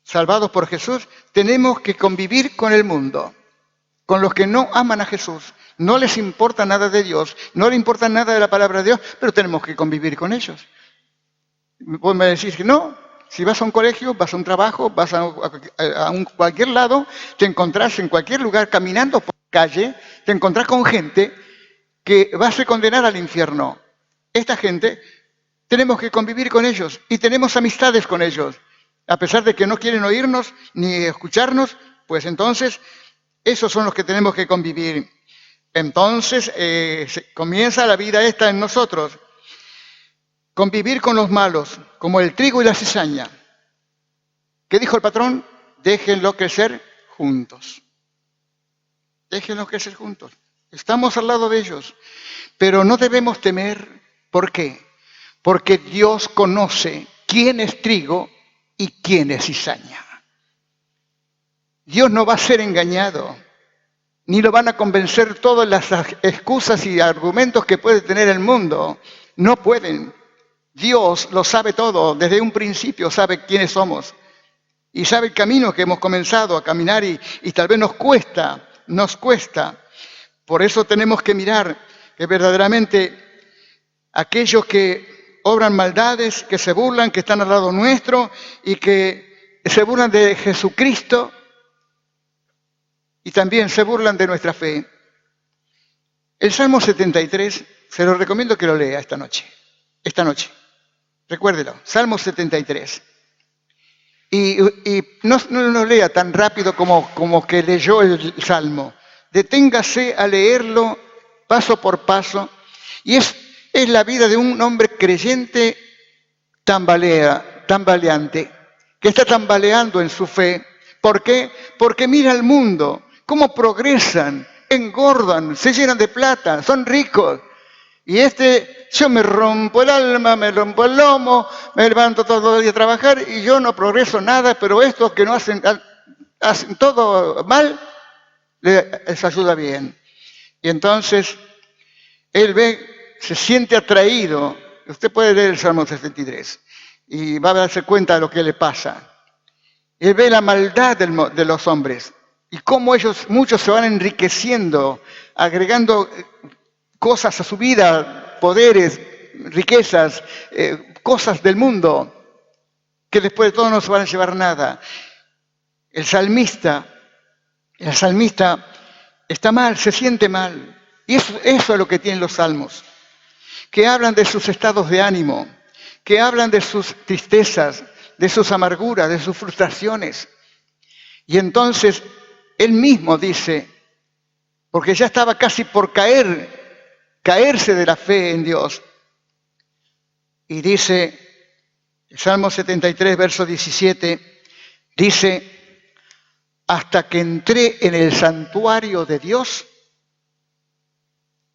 A: salvados por Jesús, tenemos que convivir con el mundo, con los que no aman a Jesús. No les importa nada de Dios, no les importa nada de la palabra de Dios, pero tenemos que convivir con ellos. Vos me decís que no, si vas a un colegio, vas a un trabajo, vas a cualquier lado, te encontrás en cualquier lugar caminando por la calle, te encontrás con gente que va a ser condenada al infierno. Esta gente, tenemos que convivir con ellos y tenemos amistades con ellos. A pesar de que no quieren oírnos ni escucharnos, pues entonces esos son los que tenemos que convivir. Entonces comienza la vida esta en nosotros. Convivir con los malos, como el trigo y la cizaña. ¿Qué dijo el patrón? Déjenlo crecer juntos. Déjenlo crecer juntos. Estamos al lado de ellos. Pero no debemos temer. ¿Por qué? Porque Dios conoce quién es trigo y quién es cizaña. Dios no va a ser engañado. Ni lo van a convencer todas las excusas y argumentos que puede tener el mundo. No pueden. Dios lo sabe todo, desde un principio sabe quiénes somos. Y sabe el camino que hemos comenzado a caminar y tal vez nos cuesta. Por eso tenemos que mirar que verdaderamente aquellos que obran maldades, que se burlan, que están al lado nuestro y que se burlan de Jesucristo, y también se burlan de nuestra fe. El Salmo 73, se lo recomiendo que lo lea esta noche. Recuérdelo, Salmo 73. Y no lo lea tan rápido como que leyó el Salmo. Deténgase a leerlo paso por paso. Y es la vida de un hombre creyente tambaleante, que está tambaleando en su fe. ¿Por qué? Porque mira al mundo. Cómo progresan, engordan, se llenan de plata, son ricos. Y yo me rompo el alma, me rompo el lomo, me levanto todo el día a trabajar y yo no progreso nada, pero estos que no hacen todo mal, les ayuda bien. Y entonces, él se siente atraído. Usted puede leer el Salmo 63 y va a darse cuenta de lo que le pasa. Él ve la maldad de los hombres. Y cómo muchos se van enriqueciendo, agregando cosas a su vida, poderes, riquezas, cosas del mundo, que después de todo no se van a llevar nada. El salmista está mal, se siente mal. Y eso es lo que tienen los salmos, que hablan de sus estados de ánimo, que hablan de sus tristezas, de sus amarguras, de sus frustraciones. Y entonces él mismo dice, porque ya estaba casi por caerse de la fe en Dios. Y dice, el Salmo 73, verso 17, dice, hasta que entré en el santuario de Dios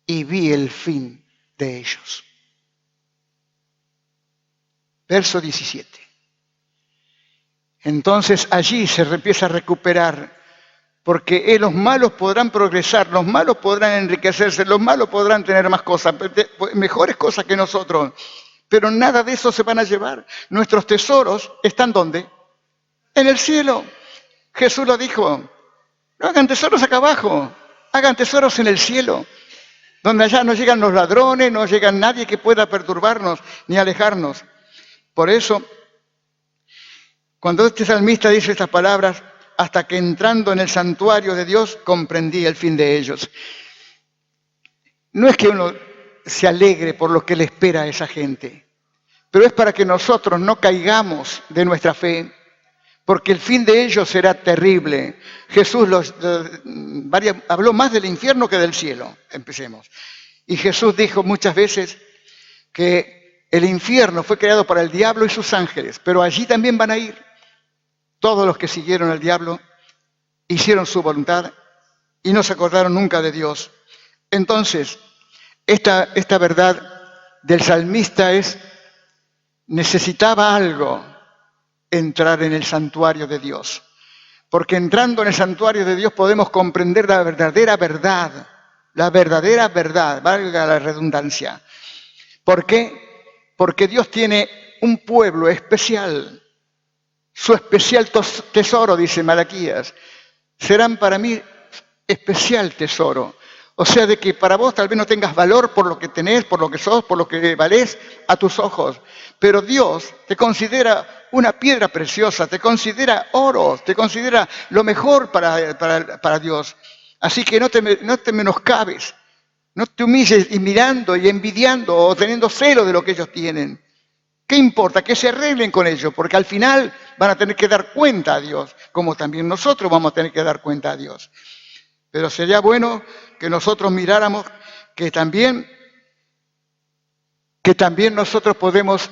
A: y vi el fin de ellos. Verso 17. Entonces allí se empieza a recuperar. Porque los malos podrán progresar, los malos podrán enriquecerse, los malos podrán tener más cosas, mejores cosas que nosotros. Pero nada de eso se van a llevar. Nuestros tesoros están ¿dónde? En el cielo. Jesús lo dijo. No hagan tesoros acá abajo, hagan tesoros en el cielo. Donde allá no llegan los ladrones, no llega nadie que pueda perturbarnos ni alejarnos. Por eso, cuando este salmista dice estas palabras, hasta que entrando en el santuario de Dios comprendí el fin de ellos. No es que uno se alegre por lo que le espera a esa gente, pero es para que nosotros no caigamos de nuestra fe, porque el fin de ellos será terrible. Jesús habló más del infierno que del cielo. Empecemos. Y Jesús dijo muchas veces que el infierno fue creado para el diablo y sus ángeles, pero allí también van a ir todos los que siguieron al diablo, hicieron su voluntad y no se acordaron nunca de Dios. Entonces, esta verdad del salmista necesitaba algo, entrar en el santuario de Dios. Porque entrando en el santuario de Dios podemos comprender la verdadera verdad, valga la redundancia. ¿Por qué? Porque Dios tiene un pueblo especial, su especial tesoro, dice Malaquías. Serán para mí especial tesoro. O sea, de que para vos tal vez no tengas valor por lo que tenés, por lo que sos, por lo que valés a tus ojos. Pero Dios te considera una piedra preciosa, te considera oro, te considera lo mejor para Dios. Así que no te menoscabes, no te humilles y mirando y envidiando o teniendo celo de lo que ellos tienen. ¿Qué importa? Que se arreglen con ellos, porque al final van a tener que dar cuenta a Dios, como también nosotros vamos a tener que dar cuenta a Dios. Pero sería bueno que nosotros miráramos que también nosotros podemos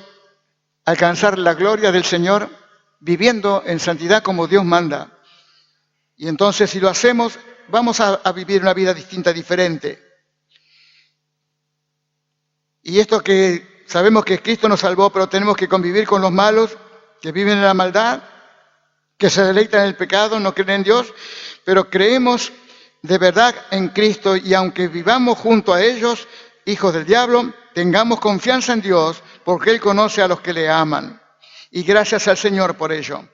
A: alcanzar la gloria del Señor viviendo en santidad como Dios manda. Y entonces si lo hacemos, vamos a vivir una vida distinta, diferente. Y esto que sabemos que Cristo nos salvó, pero tenemos que convivir con los malos, que viven en la maldad, que se deleitan en el pecado, no creen en Dios, pero creemos de verdad en Cristo y aunque vivamos junto a ellos, hijos del diablo, tengamos confianza en Dios porque Él conoce a los que le aman. Y gracias al Señor por ello.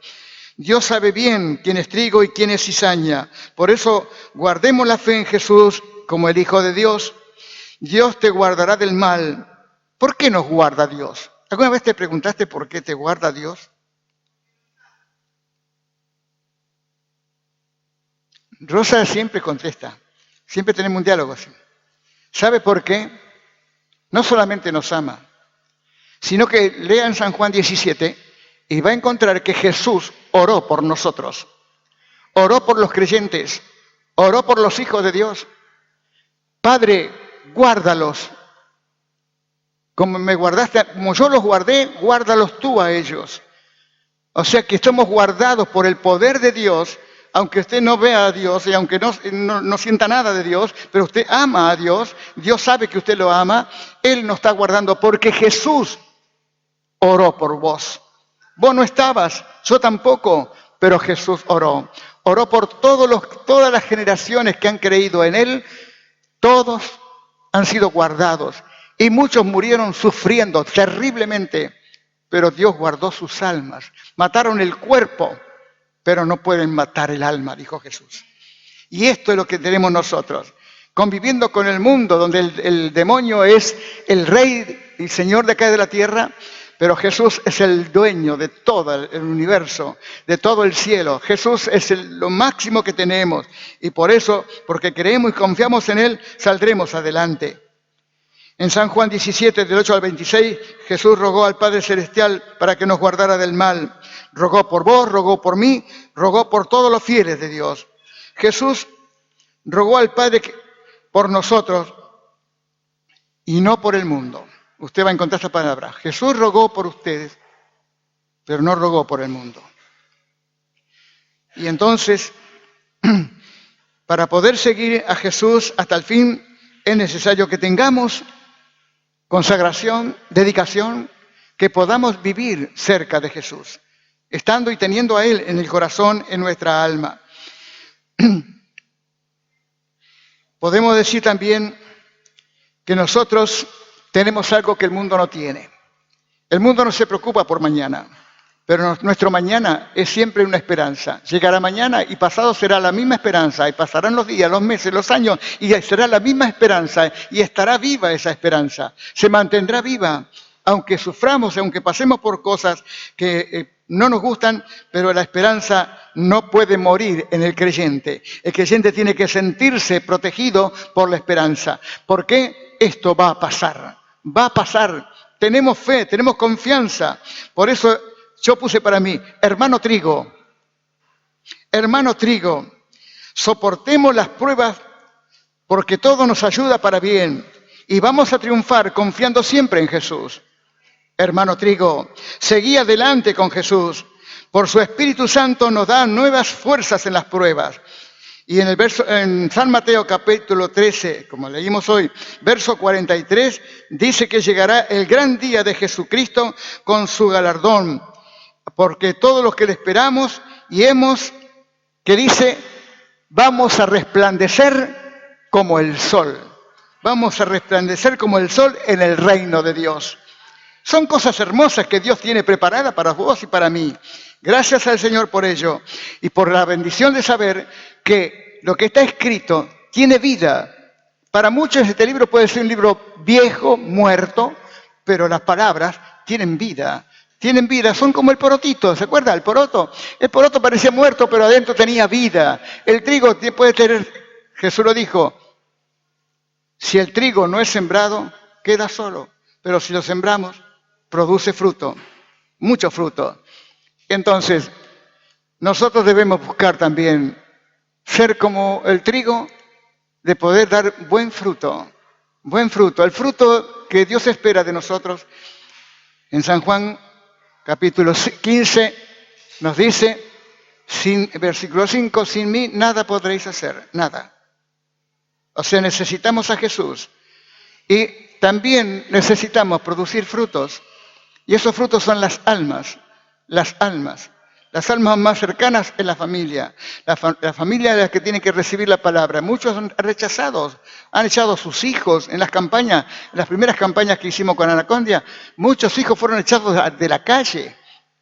A: Dios sabe bien quién es trigo y quién es cizaña. Por eso guardemos la fe en Jesús como el Hijo de Dios. Dios te guardará del mal. ¿Por qué nos guarda Dios? ¿Alguna vez te preguntaste por qué te guarda Dios? Rosa siempre contesta, siempre tenemos un diálogo así. ¿Sabe por qué? No solamente nos ama, sino que lean San Juan 17 y va a encontrar que Jesús oró por nosotros, oró por los creyentes, oró por los hijos de Dios. Padre, guárdalos. Como me guardaste, como yo los guardé, guárdalos tú a ellos. O sea que estamos guardados por el poder de Dios. Aunque usted no vea a Dios y aunque no sienta nada de Dios, pero usted ama a Dios, Dios sabe que usted lo ama, Él nos está guardando porque Jesús oró por vos. Vos no estabas, yo tampoco, pero Jesús oró. Oró por todas las generaciones que han creído en Él, todos han sido guardados. Y muchos murieron sufriendo terriblemente, pero Dios guardó sus almas. Mataron el cuerpo, pero no pueden matar el alma, dijo Jesús. Y esto es lo que tenemos nosotros, conviviendo con el mundo, donde el demonio es el rey y señor de acá de la tierra, pero Jesús es el dueño de todo el universo, de todo el cielo. Jesús es lo máximo que tenemos, y por eso, porque creemos y confiamos en Él, saldremos adelante. En San Juan 17, del 8 al 26, Jesús rogó al Padre Celestial para que nos guardara del mal. Rogó por vos, rogó por mí, rogó por todos los fieles de Dios. Jesús rogó al Padre por nosotros y no por el mundo. Usted va a encontrar esta palabra. Jesús rogó por ustedes, pero no rogó por el mundo. Y entonces, para poder seguir a Jesús hasta el fin, es necesario que tengamos consagración, dedicación, que podamos vivir cerca de Jesús, estando y teniendo a Él en el corazón, en nuestra alma. Podemos decir también que nosotros tenemos algo que el mundo no tiene. El mundo no se preocupa por mañana, pero nuestro mañana es siempre una esperanza. Llegará mañana y pasado será la misma esperanza, y pasarán los días, los meses, los años, y será la misma esperanza, y estará viva esa esperanza. Se mantendrá viva, aunque suframos, aunque pasemos por cosas que no nos gustan, pero la esperanza no puede morir en el creyente. El creyente tiene que sentirse protegido por la esperanza. ¿Por qué? Esto va a pasar. Va a pasar. Tenemos fe, tenemos confianza. Por eso yo puse para mí, hermano trigo, soportemos las pruebas porque todo nos ayuda para bien y vamos a triunfar confiando siempre en Jesús. Hermano trigo, seguí adelante con Jesús. Por su Espíritu Santo nos da nuevas fuerzas en las pruebas. Y en San Mateo capítulo 13, como leímos hoy, verso 43, dice que llegará el gran día de Jesucristo con su galardón. Porque todos los que le esperamos y que dice, vamos a resplandecer como el sol. vamos a resplandecer como el sol en el reino de Dios. Son cosas hermosas que Dios tiene preparadas para vos y para mí. Gracias al Señor por ello y por la bendición de saber que lo que está escrito tiene vida. Para muchos este libro puede ser un libro viejo, muerto, pero las palabras tienen vida. Tienen vida, son como el porotito, ¿se acuerda? El poroto parecía muerto, pero adentro tenía vida. El trigo puede tener, Jesús lo dijo, si el trigo no es sembrado, queda solo, pero si lo sembramos, produce fruto, mucho fruto. Entonces, nosotros debemos buscar también ser como el trigo, de poder dar buen fruto, el fruto que Dios espera de nosotros. En San Juan, capítulo 15, nos dice, versículo 5, sin mí nada podréis hacer, nada. O sea, necesitamos a Jesús y también necesitamos producir frutos. Y esos frutos son las almas. Las almas más cercanas es la familia. La familia es la que tiene que recibir la palabra. Muchos han rechazado, han echado a sus hijos en las campañas, en las primeras campañas que hicimos con Anacondia. Muchos hijos fueron echados de la calle.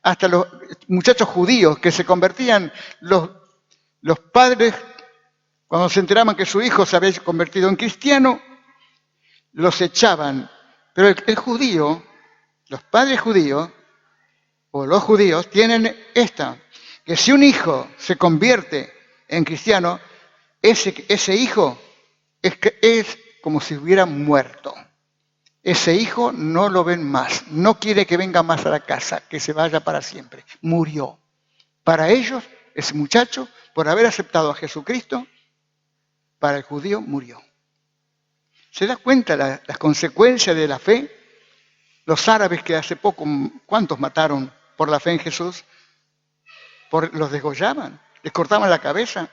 A: Hasta los muchachos judíos que se convertían, los padres, cuando se enteraban que su hijo se había convertido en cristiano, los echaban. Pero el judío, los padres judíos, o los judíos, tienen esta, que si un hijo se convierte en cristiano, ese hijo es como si hubiera muerto. Ese hijo no lo ven más, no quiere que venga más a la casa, que se vaya para siempre. Murió. Para ellos, ese muchacho, por haber aceptado a Jesucristo, para el judío murió. ¿Se da cuenta las consecuencias de la fe? Los árabes que hace poco, ¿cuántos mataron por la fe en Jesús? Los degollaban, les cortaban la cabeza.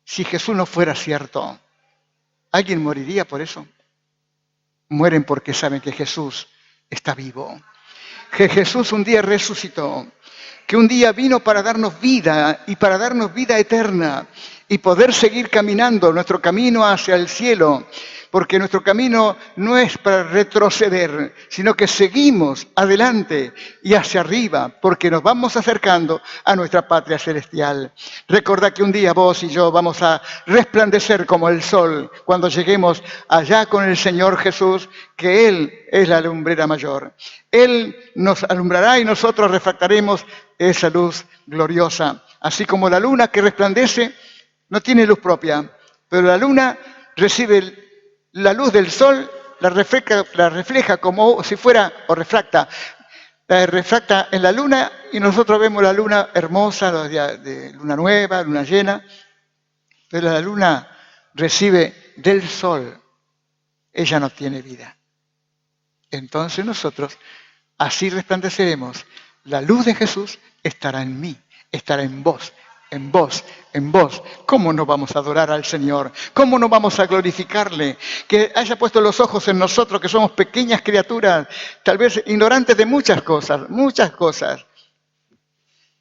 A: Si Jesús no fuera cierto, ¿alguien moriría por eso? Mueren porque saben que Jesús está vivo. Que Jesús un día resucitó. Que un día vino para darnos vida y para darnos vida eterna y poder seguir caminando nuestro camino hacia el cielo. Porque nuestro camino no es para retroceder, sino que seguimos adelante y hacia arriba, porque nos vamos acercando a nuestra patria celestial. Recordad que un día vos y yo vamos a resplandecer como el sol cuando lleguemos allá con el Señor Jesús, que Él es la lumbrera mayor. Él nos alumbrará y nosotros refractaremos esa luz gloriosa. Así como la luna que resplandece no tiene luz propia, pero la luna recibe la luz del sol, la refleja como si fuera, o refracta en la luna y nosotros vemos la luna hermosa, los días de luna nueva, luna llena, pero la luna recibe del sol, ella no tiene vida. Entonces nosotros así resplandeceremos, la luz de Jesús estará en mí, estará en vos. En vos, en vos. ¿Cómo no vamos a adorar al Señor? ¿Cómo no vamos a glorificarle? Que haya puesto los ojos en nosotros, que somos pequeñas criaturas, tal vez ignorantes de muchas cosas, muchas cosas.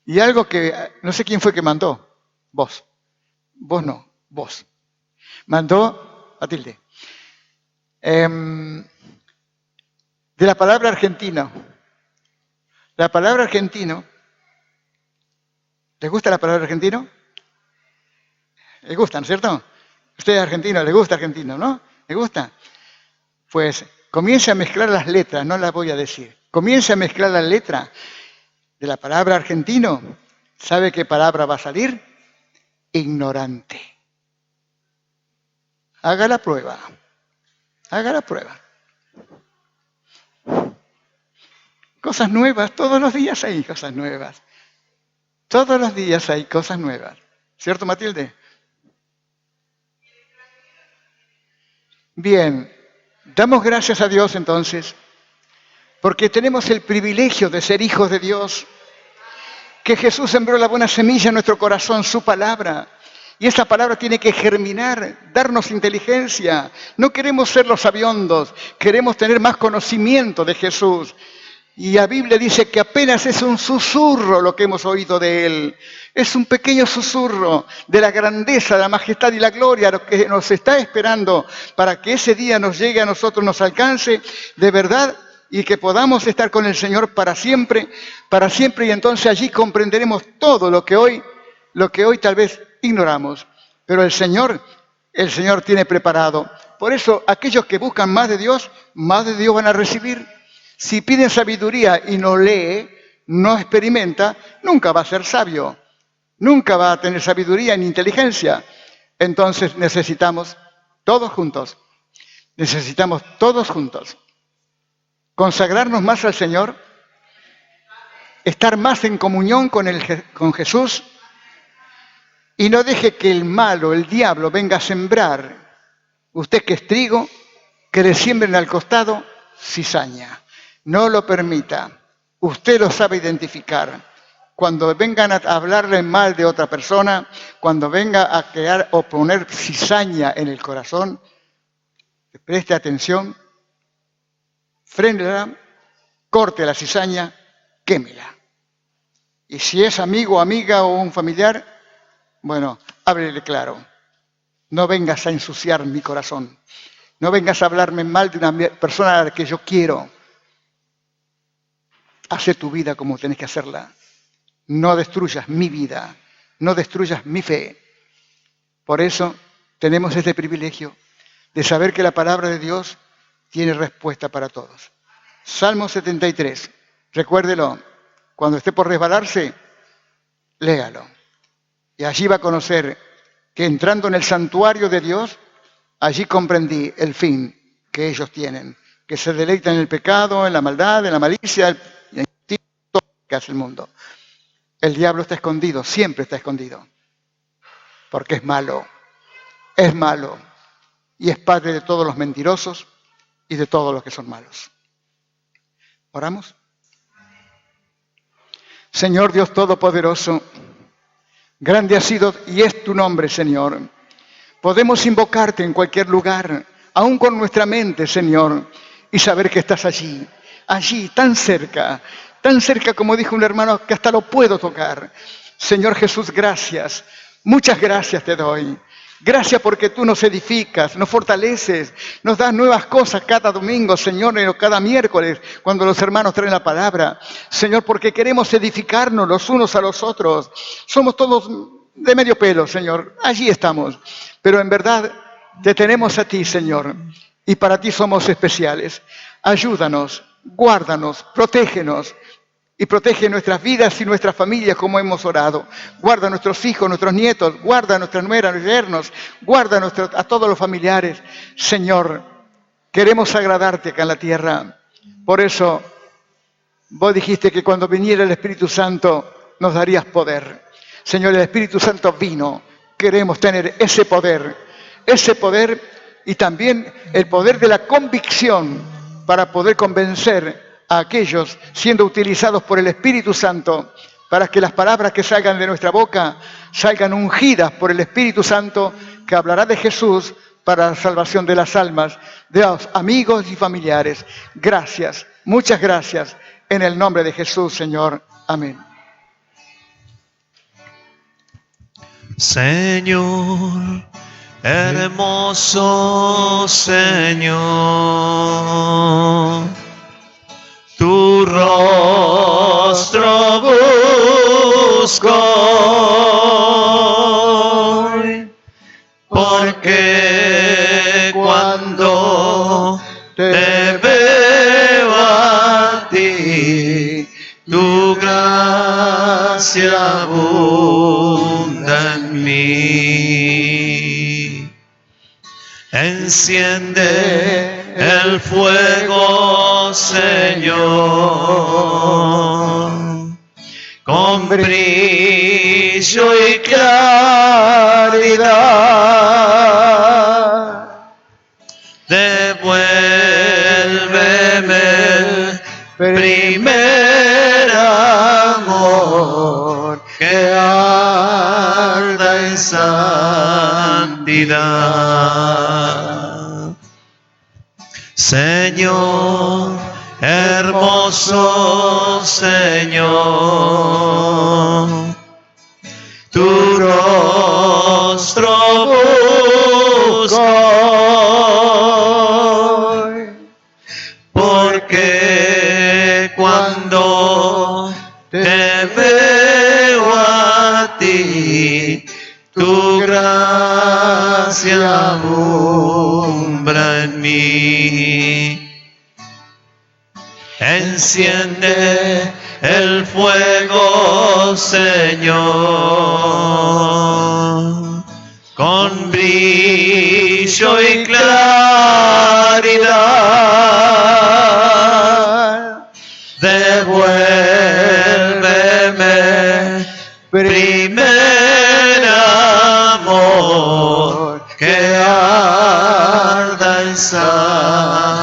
A: Y algo que, no sé quién fue que mandó. Vos. Vos no, vos. Mandó, Matilde. De la palabra argentino. La palabra argentino. ¿Les gusta la palabra argentino? ¿Les gusta, no es cierto? Usted es argentino, ¿les gusta argentino, no? ¿Les gusta? Pues comience a mezclar las letras, no las voy a decir. Comience a mezclar las letras de la palabra argentino. ¿Sabe qué palabra va a salir? Ignorante. Haga la prueba. Haga la prueba. Cosas nuevas, todos los días hay cosas nuevas. Todos los días hay cosas nuevas. ¿Cierto, Matilde? Bien, damos gracias a Dios entonces, porque tenemos el privilegio de ser hijos de Dios, que Jesús sembró la buena semilla en nuestro corazón, su palabra, y esa palabra tiene que germinar, darnos inteligencia. No queremos ser los sabiondos, queremos tener más conocimiento de Jesús. Y la Biblia dice que apenas es un susurro lo que hemos oído de Él. Es un pequeño susurro de la grandeza, de la majestad y la gloria, lo que nos está esperando para que ese día nos llegue a nosotros, nos alcance de verdad y que podamos estar con el Señor para siempre, y entonces allí comprenderemos todo lo que hoy tal vez ignoramos. Pero el Señor tiene preparado. Por eso aquellos que buscan más de Dios van a recibir. Si piden sabiduría y no lee, no experimenta, nunca va a ser sabio, nunca va a tener sabiduría ni inteligencia. Entonces necesitamos todos juntos consagrarnos más al Señor, estar más en comunión con Jesús, y no deje que el malo, el diablo, venga a sembrar, usted que es trigo, que le siembren al costado cizaña. No lo permita. Usted lo sabe identificar. Cuando vengan a hablarle mal de otra persona, cuando venga a crear o poner cizaña en el corazón, preste atención, frénela, corte la cizaña, quémela. Y si es amigo, amiga o un familiar, bueno, háblele claro. No vengas a ensuciar mi corazón. No vengas a hablarme mal de una persona a la que yo quiero. Hace tu vida como tenés que hacerla. No destruyas mi vida. No destruyas mi fe. Por eso tenemos este privilegio de saber que la palabra de Dios tiene respuesta para todos. Salmo 73. Recuérdelo. Cuando esté por resbalarse, léalo. Y allí va a conocer que entrando en el santuario de Dios, allí comprendí el fin que ellos tienen, que se deleitan en el pecado, en la maldad, en la malicia, en todo lo que hace el mundo. El diablo está escondido, siempre está escondido, porque es malo, y es padre de todos los mentirosos y de todos los que son malos. ¿Oramos? Señor Dios Todopoderoso, grande has sido y es tu nombre, Señor. Podemos invocarte en cualquier lugar, aún con nuestra mente, Señor, y saber que estás allí, tan cerca como dijo un hermano, que hasta lo puedo tocar. Señor Jesús, gracias, muchas gracias te doy. Gracias porque tú nos edificas, nos fortaleces, nos das nuevas cosas cada domingo, Señor, o cada miércoles, cuando los hermanos traen la palabra. Señor, porque queremos edificarnos los unos a los otros. Somos todos de medio pelo, Señor, allí estamos. Pero en verdad te tenemos a ti, Señor, y para ti somos especiales. Ayúdanos, guárdanos, protégenos. Y protege nuestras vidas y nuestras familias como hemos orado. Guarda a nuestros hijos, nuestros nietos, guarda a nuestras nueras, yernos, guarda a todos los familiares. Señor, queremos agradarte acá en la tierra. Por eso, vos dijiste que cuando viniera el Espíritu Santo nos darías poder. Señor, el Espíritu Santo vino. Queremos tener ese poder y también el poder de la convicción para poder convencer a aquellos siendo utilizados por el Espíritu Santo, para que las palabras que salgan de nuestra boca salgan ungidas por el Espíritu Santo, que hablará de Jesús para la salvación de las almas, de los amigos y familiares. Gracias, muchas gracias, en el nombre de Jesús, Señor. Amén.
B: Señor, hermoso Señor, tu rostro busco, porque cuando te veo a ti, tu gracia abunda en mí. Enciende el fuego, Señor, con brillo y claridad. Devuélveme el primer amor que arda en santidad. Señor, hermoso Señor, tu rostro busco, porque cuando te veo a ti, tu gracia alumbra en mí. Enciende el fuego, Señor, con brillo y claridad. Devuélveme primer amor que arda en santidad.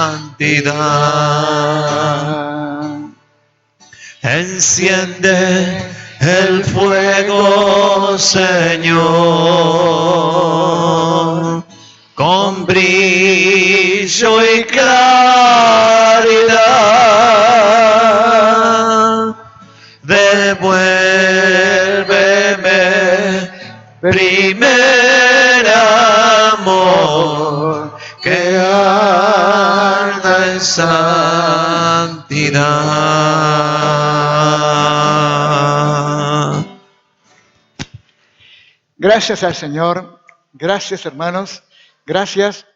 B: Enciende el fuego, Señor, con brillo y claridad. Devuélveme primer amor que arda en santidad.
A: Gracias al Señor, gracias hermanos, gracias